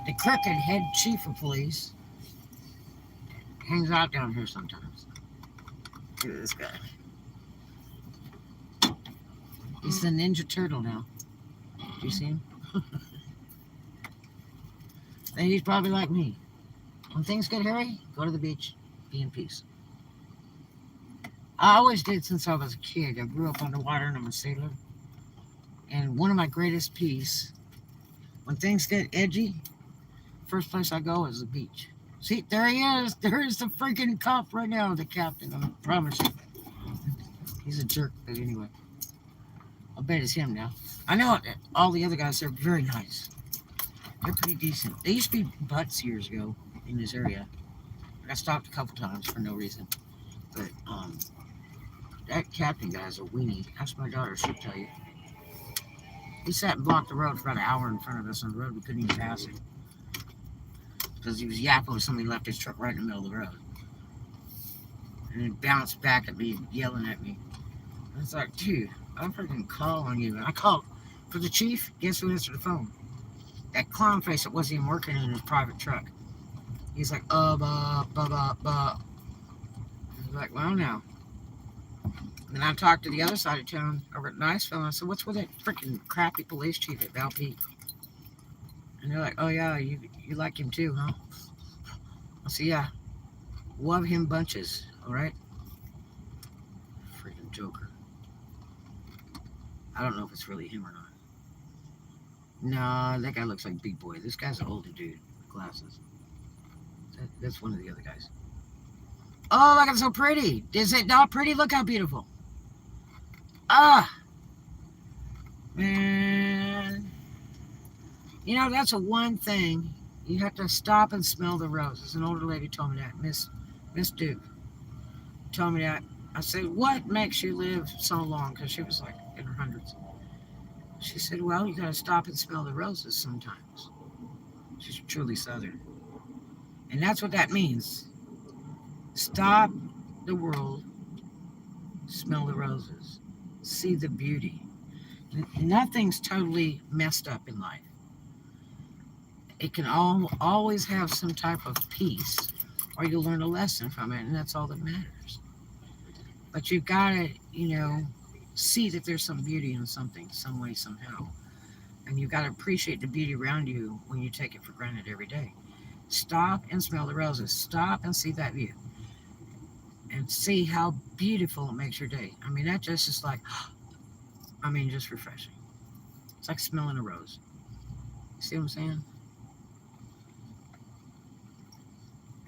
The crooked head chief of police hangs out down here sometimes. Look at this guy. He's the Ninja Turtle now. Do you see him? And he's probably like me. When things get hairy, go to the beach, be in peace. I always did since I was a kid. I grew up underwater and I'm a sailor. And one of my greatest peace, when things get edgy, first place I go is the beach. See, there he is. There's the freaking cop right now, the captain. I promise you. He's a jerk, but anyway. I'll bet it's him now. I know all the other guys are very nice. They're pretty decent. They used to be butts years ago in this area. I got stopped a couple times for no reason. But that captain guy's a weenie. Ask my daughter, she'll tell you. He sat and blocked the road for about an hour in front of us on the road. We couldn't even pass it. Because he was yapping when somebody left his truck right in the middle of the road. And it bounced back at me, yelling at me. I was like, dude, I'm freaking calling you. And I called for the chief. Guess who answered the phone? That clown face that wasn't even working in his private truck. He's like, I was like, well, now. And then I talked to the other side of town over at Niceville, and I said, what's with that freaking crappy police chief at Val Peak? And they're like, oh, yeah, you like him too, huh? I said, yeah. Love him bunches, all right? Freaking joker. I don't know if it's really him or not. No, that guy looks like Big Boy. This guy's an older dude with glasses. That's one of the other guys. Oh, look, it's so pretty. Is it not pretty? Look how beautiful. Ah. Man. That's a one thing You have to stop and smell the roses. An older lady told me that, Miss Duke told me that. I said, what makes you live so long? Because she was like in her hundreds. She said, well, you got to stop and smell the roses sometimes. She's truly Southern. And that's what that means. Stop the world, smell the roses, see the beauty. Nothing's totally messed up in life. It can always have some type of peace, or you'll learn a lesson from it, and that's all that matters. But you've got to, see that there's some beauty in something, some way, somehow. And you've got to appreciate the beauty around you when you take it for granted every day. Stop and smell the roses. Stop and see that view. And see how beautiful it makes your day. I mean, that just is like, just refreshing. It's like smelling a rose. See what I'm saying?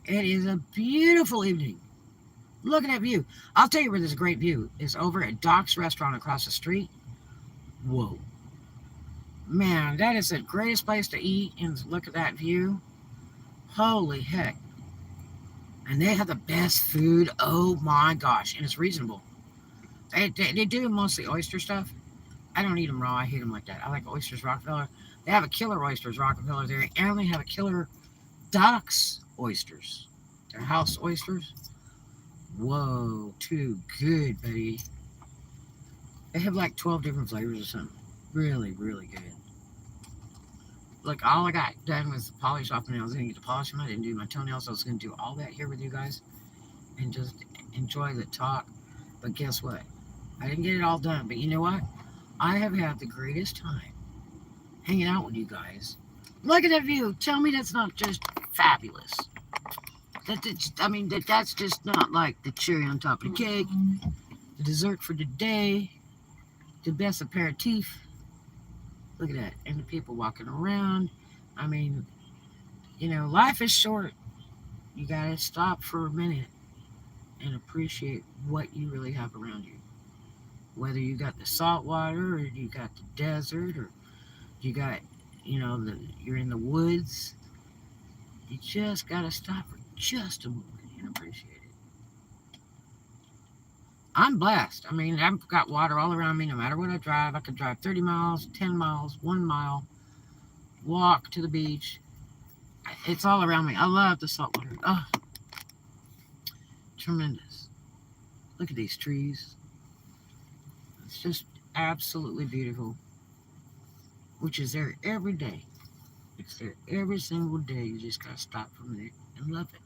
It is a beautiful evening. Look at that view. I'll tell you where there's a great view. It's over at Doc's Restaurant across the street. Whoa. Man, that is the greatest place to eat and look at that view. Holy heck. And they have the best food. Oh my gosh. And it's reasonable. They do mostly oyster stuff. I don't eat them raw. I hate them like that. I like oysters Rockefeller. They have a killer oysters Rockefeller there. And they have a killer Doc's oysters. Their house oysters. Whoa. Too good, buddy. They have like 12 different flavors or something. Really, really good. Look, all I got done was polish off my nails. I didn't get to polish them. I didn't do my toenails. I was going to do all that here with you guys and just enjoy the talk. But guess what? I didn't get it all done. But you know what? I have had the greatest time hanging out with you guys. Look at that view. Tell me that's not just fabulous. That's just not like the cherry on top of the cake, the dessert for the day, the best aperitif. Look at that. And the people walking around. I mean, life is short. You got to stop for a minute and appreciate what you really have around you. Whether you got the salt water or you got the desert or you got, you're in the woods. You just got to stop for just a moment and appreciate it. I'm blessed. I've got water all around me no matter what I drive. I could drive 30 miles, 10 miles, 1 mile, walk to the beach. It's all around me. I love the salt water. Oh, tremendous. Look at these trees. It's just absolutely beautiful, which is there every day. It's there every single day. You just got to stop for a minute and love it.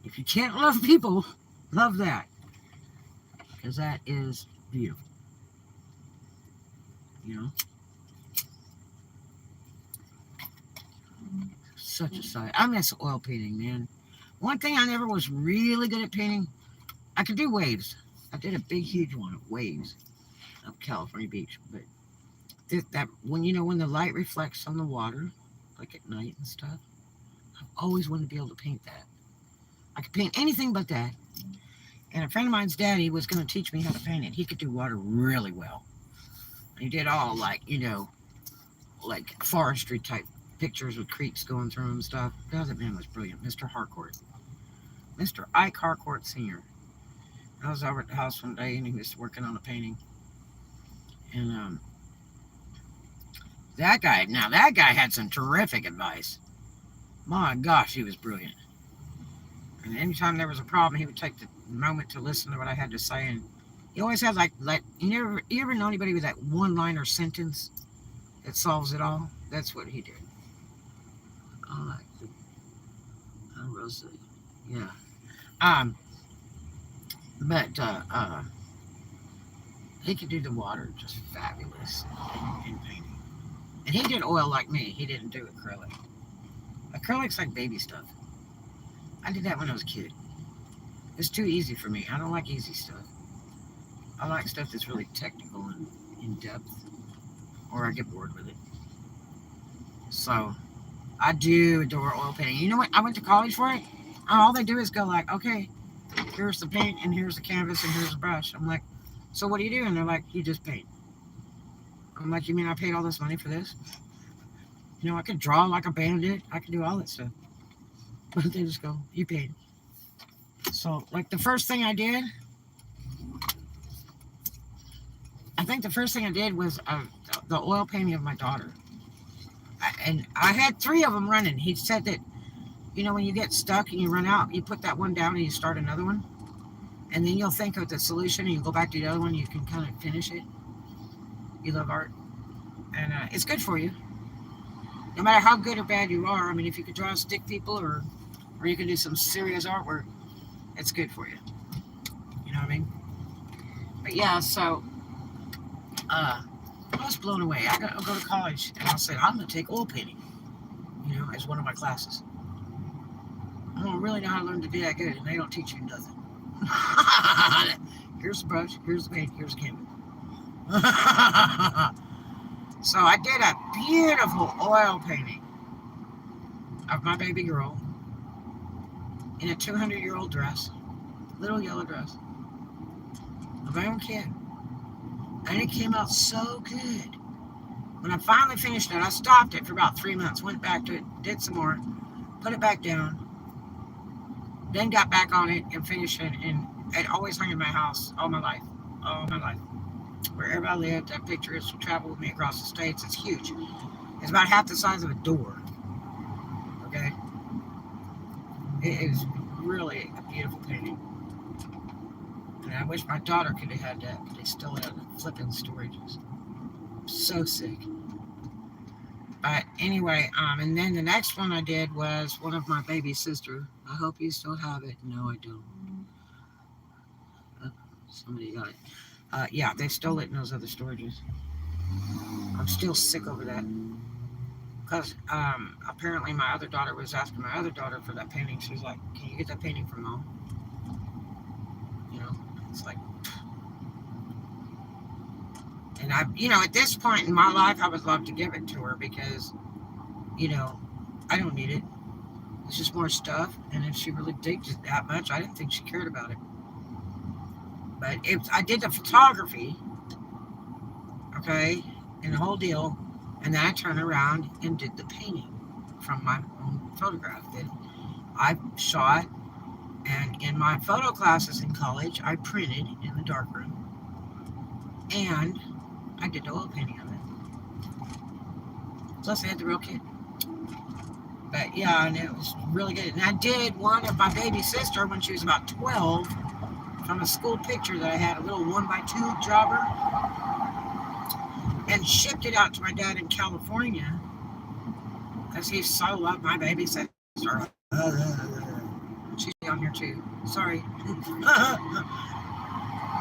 If you can't love people, love that. Because that is beautiful. Such a sight. I miss oil painting, man. One thing I never was really good at painting, I could do waves. I did a big, huge one of waves of California beach. But that when the light reflects on the water, like at night and stuff, I've always wanted to be able to paint that. I could paint anything but that. And a friend of mine's daddy was going to teach me how to paint it. He could do water really well. He did all like forestry type pictures with creeks going through and stuff. God, that man was brilliant. Mr. Harcourt. Mr. Ike Harcourt Sr. I was over at the house one day and he was working on a painting. And that guy had some terrific advice. My gosh, he was brilliant. And anytime there was a problem, he would take the moment to listen to what I had to say. And he always had like you ever know anybody with that one-liner sentence that solves it all? That's what he did. I like it. Rosa. Yeah. But he could do the water just fabulous in painting. And he did oil like me. He didn't do acrylic. Acrylic's like baby stuff. I did that when I was a kid. It's too easy for me. I don't like easy stuff. I like stuff that's really technical and in depth, or I get bored with it. So, I do adore oil painting. You know what? I went to college for it. All they do is go like, okay, here's the paint, and here's the canvas, and here's the brush. I'm like, so what do you do? And they're like, you just paint. I'm like, you mean I paid all this money for this? You know, I could draw like a bandit. I could do all that stuff. But they just go, you paid. So, like the first thing I did, I think the first thing I did was the oil painting of my daughter. And I had 3 of them running. He said that, you know, when you get stuck and you run out, you put that one down and you start another one. And then you'll think of the solution and you go back to the other one. You can kind of finish it. You love art. And it's good for you. No matter how good or bad you are. I mean, if you could draw stick people or you can do some serious artwork, it's good for you. You know what I mean? But yeah, so I was blown away. I'll go to college and I'll say, I'm going to take oil painting, you know, as one of my classes. I don't really know how to learn to do that good, and they don't teach you nothing. Here's the brush, here's the paint, here's the canvas. So I did a beautiful oil painting of my baby girl in a 200-year-old dress, little yellow dress, of my own kid. And it came out so good. When I finally finished it, I stopped it for about 3 months, went back to it, did some more, put it back down, then got back on it and finished it. And it always hung in my house all my life. All my life. Wherever I lived, that picture has traveled with me across the states. It's huge. It's about half the size of a door. Okay? It is really a beautiful painting. And I wish my daughter could have had that, but they still have flipping storages. So sick. But anyway, and then the next one I did was one of my baby sister. I hope you still have it. No, I don't. Somebody got it. Yeah, they stole it in those other storages. I'm still sick over that. Because apparently my other daughter was asking my other daughter for that painting. She was like, can you get that painting from mom? You know, it's like... And I, you know, at this point in my life, I would love to give it to her because, you know, I don't need it. It's just more stuff. And if she really digs it that much, I didn't think she cared about it. But I did the photography, okay, and the whole deal. And then I turned around and did the painting from my own photograph that I shot. And in my photo classes in college, I printed in the darkroom. And I did the oil painting of it. Plus, I had the real kid. But yeah, and it was really good. And I did one of my baby sister when she was about 12 from a school picture that I had, a little 1x2 jobber, and shipped it out to my dad in California because he so loved my baby sister. She's on here too. Sorry.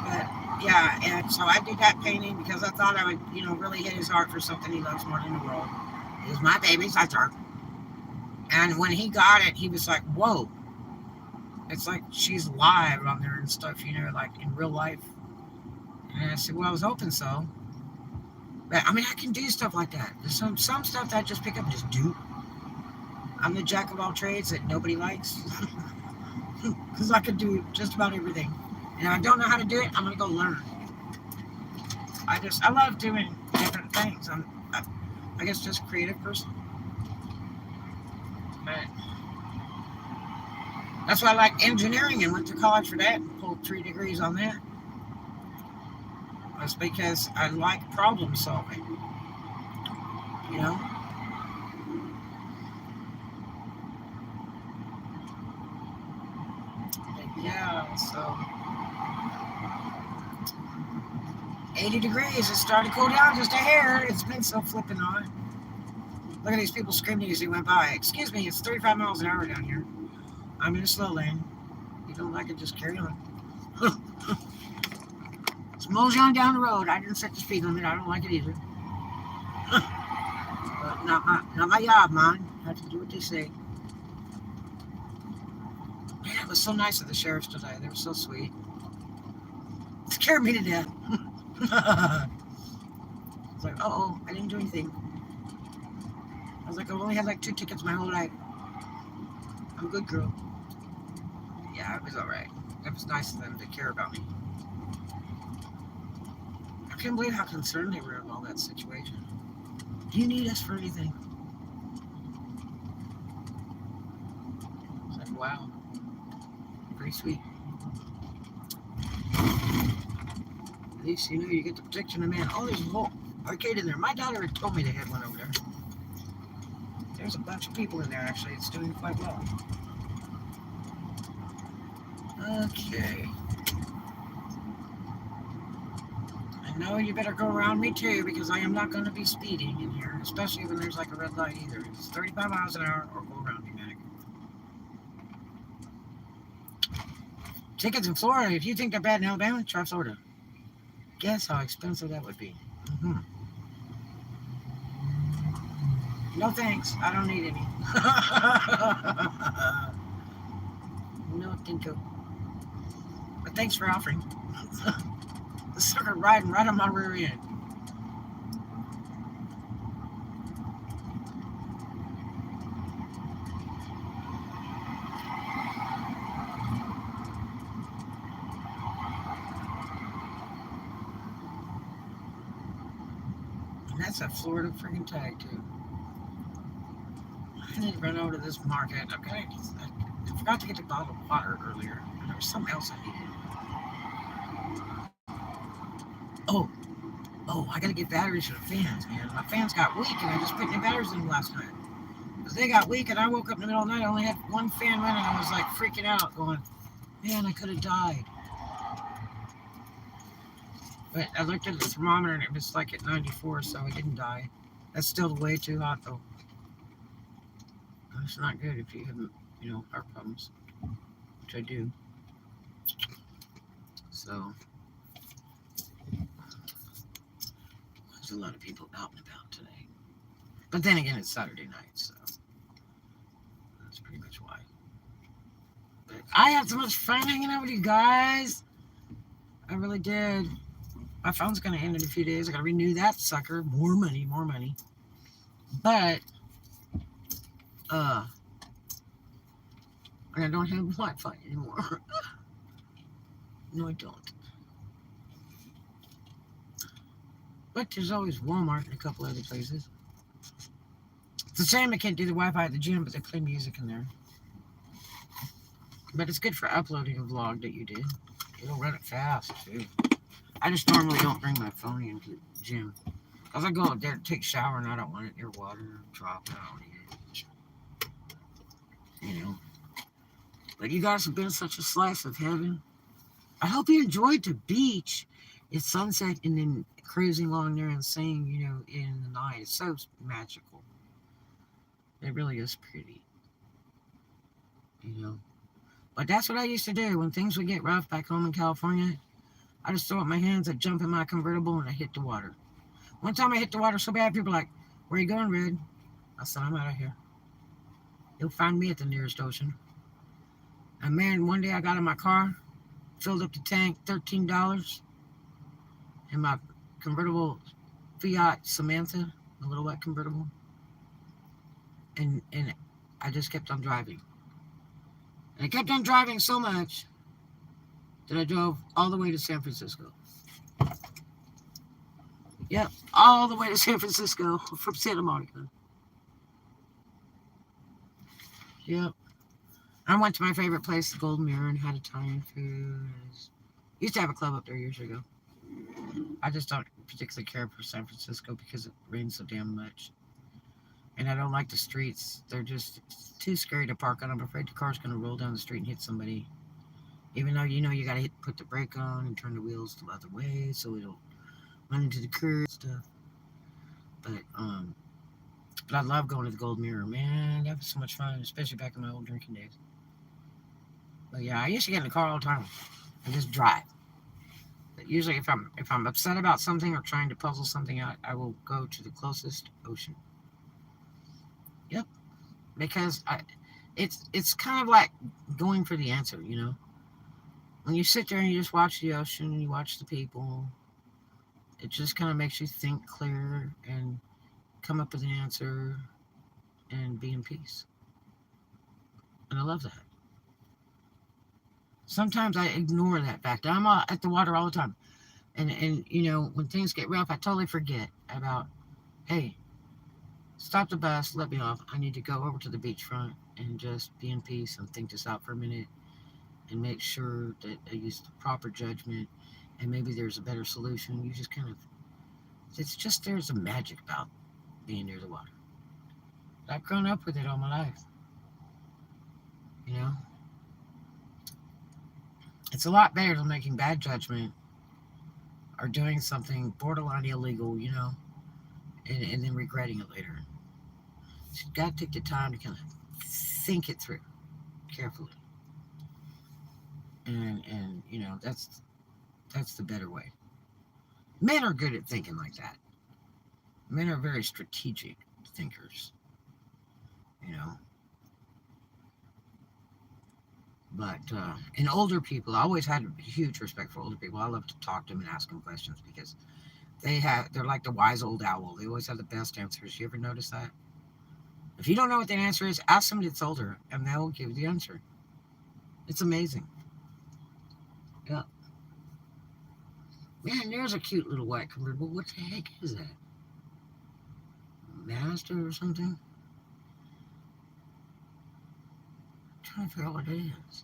But yeah, and so I did that painting because I thought I would, you know, really hit his heart for something he loves more than the world. It was my baby sister. And when he got it, he was like, whoa. It's like she's live on there and stuff, you know, like in real life. And I said, well, I was hoping so. But I mean, I can do stuff like that. There's some stuff that I just pick up and just do. I'm the jack of all trades that nobody likes. Because I can do just about everything. And if I don't know how to do it, I'm going to go learn. I love doing different things. I guess just a creative person. But that's why I like engineering and went to college for that and pulled 3 degrees on that. That's because I like problem solving. You know? But yeah, so 80 degrees. It started to cool down just a hair. It's been so flipping hot. Look at these people screaming as they went by. Excuse me, it's 35 miles an hour down here. I'm in a slow lane. If you don't like it, just carry on. Just mosey on down the road. I didn't set the speed limit. I don't like it either. But not my job, man. I have to do what they say. Man, it was so nice of the sheriffs today. They were so sweet. It scared me to death. It's like, uh-oh, I didn't do anything. I was like, I've only had like 2 tickets my whole life. I'm a good girl. Yeah, it was alright. It was nice of them to care about me. I can't believe how concerned they were about that situation. Do you need us for anything? wow. Pretty sweet. At least, you know, you get the protection of man. Oh, there's a whole arcade in there. My daughter had told me they had one over there. There's a bunch of people in there, actually. It's doing quite well. Okay. I know you better go around me too, because I am not going to be speeding in here, especially when there's like a red light either. It's 35 miles an hour or go around me, Mac. Tickets in Florida, if you think they're bad in Alabama, try Florida. Guess how expensive that would be. No thanks, I don't need any. No, thank you. But thanks for offering. The sucker riding right on my rear end. And that's a Florida freaking tag, too. I need to run over to this market. Okay, I forgot to get the bottle of water earlier. And there was something else I needed. Oh, I gotta get batteries for the fans, man. My fans got weak, and I just put new batteries in them last night. Because they got weak, and I woke up in the middle of the night. I only had one fan running, and I was like freaking out, going, man, I could have died. But I looked at the thermometer, and it was like at 94, so I didn't die. That's still way too hot, though. It's not good if you have, you know, heart problems, which I do. So, there's a lot of people out and about today. But then again, it's Saturday night, so that's pretty much why. But I had so much fun hanging out with you guys. I really did. My phone's going to end in a few days. I got to renew that sucker. More money. But, and I don't have Wi-Fi anymore. No, I don't. But there's always Walmart and a couple other places. It's a shame I can't do the Wi-Fi at the gym, but they play music in there. But it's good for uploading a vlog that you did. It'll run it fast, too. I just normally don't bring my phone into the gym. Because I go up there to take a shower and I don't want it near water or drop it. I don't need it. You know. But you guys have been such a slice of heaven. I hope you enjoyed the beach. It's sunset and then cruising along there and seeing, you know, in the night. It's so magical. It really is pretty. You know. But that's what I used to do when things would get rough back home in California. I just throw up my hands, I'd jump in my convertible, and I hit the water. One time I hit the water so bad, people were like, where are you going, Red? I said, I'm out of here. You'll find me at the nearest ocean. And man, one day I got in my car, filled up the tank, $13, in my convertible Fiat Samantha, a little white convertible. And I just kept on driving. And I kept on driving so much that I drove all the way to San Francisco. Yep, all the way to San Francisco from Santa Monica. Yep. I went to my favorite place, the Golden Mirror, and had Italian food. Used to have a club up there years ago. I just don't particularly care for San Francisco because it rains so damn much. And I don't like the streets. They're just too scary to park on. I'm afraid the car's going to roll down the street and hit somebody. Even though you know you got to put the brake on and turn the wheels the other way so it'll run into the curb and stuff. But I love going to the Gold Mirror, man. That was so much fun, especially back in my old drinking days. But yeah, I used to get in the car all the time and just drive. But usually, if I'm upset about something or trying to puzzle something out, I will go to the closest ocean. Yep, because it's kind of like going for the answer, you know. When you sit there and you just watch the ocean and you watch the people, it just kind of makes you think clearer and come up with an answer and be in peace. And I love that. Sometimes I ignore that fact. I'm at the water all the time. And you know, when things get rough, I totally forget about, hey, it's stop the bus, let me off. I need to go over to the beachfront and just be in peace and think this out for a minute and make sure that I use the proper judgment and maybe there's a better solution. You just kind of, it's just there's a magic about being near the water. I've grown up with it all my life, you know? It's a lot better than making bad judgment or doing something borderline illegal, and then regretting it later. So you got to take the time to kind of think it through carefully. And that's the better way. Men are good at thinking like that. Men are very strategic thinkers, you know. But in older people, I always had a huge respect for older people. I love to talk to them and ask them questions because they're like the wise old owl. They always have the best answers. You ever notice that? If you don't know what the answer is, ask somebody that's older and they'll give you the answer. It's amazing. Yeah. Man, there's a cute little white convertible. What the heck is that? Master or something? I'm trying to figure out what it is.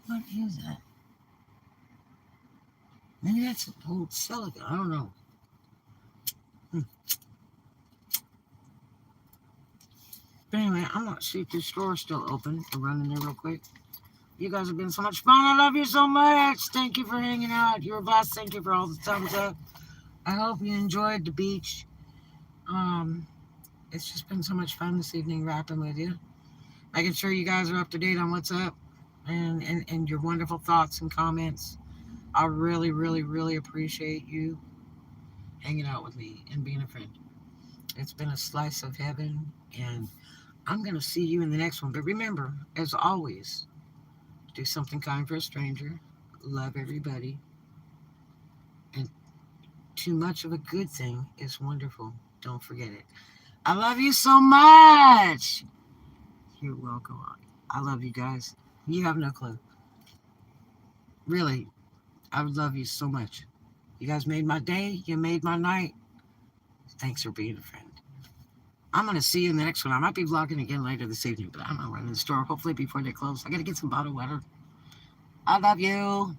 What is that? Maybe that's an old Celica. I don't know. But anyway, I'm going to see if this store is still open. I'll run in there real quick. You guys have been so much fun. I love you so much. Thank you for hanging out. You're a boss. Thank you for all the thumbs up. I hope you enjoyed the beach. It's just been so much fun this evening rapping with you. Making sure you guys are up to date on what's up and your wonderful thoughts and comments. I really, really, really appreciate you hanging out with me and being a friend. It's been a slice of heaven, and I'm going to see you in the next one. But remember, as always, do something kind for a stranger, love everybody, and too much of a good thing is wonderful. Don't forget it. I love you so much. You're welcome. I love you guys. You have no clue. Really, I love you so much. You guys made my day. You made my night. Thanks for being a friend. I'm going to see you in the next one. I might be vlogging again later this evening, but I'm going to run to the store hopefully before they close. I got to get some bottled water. I love you.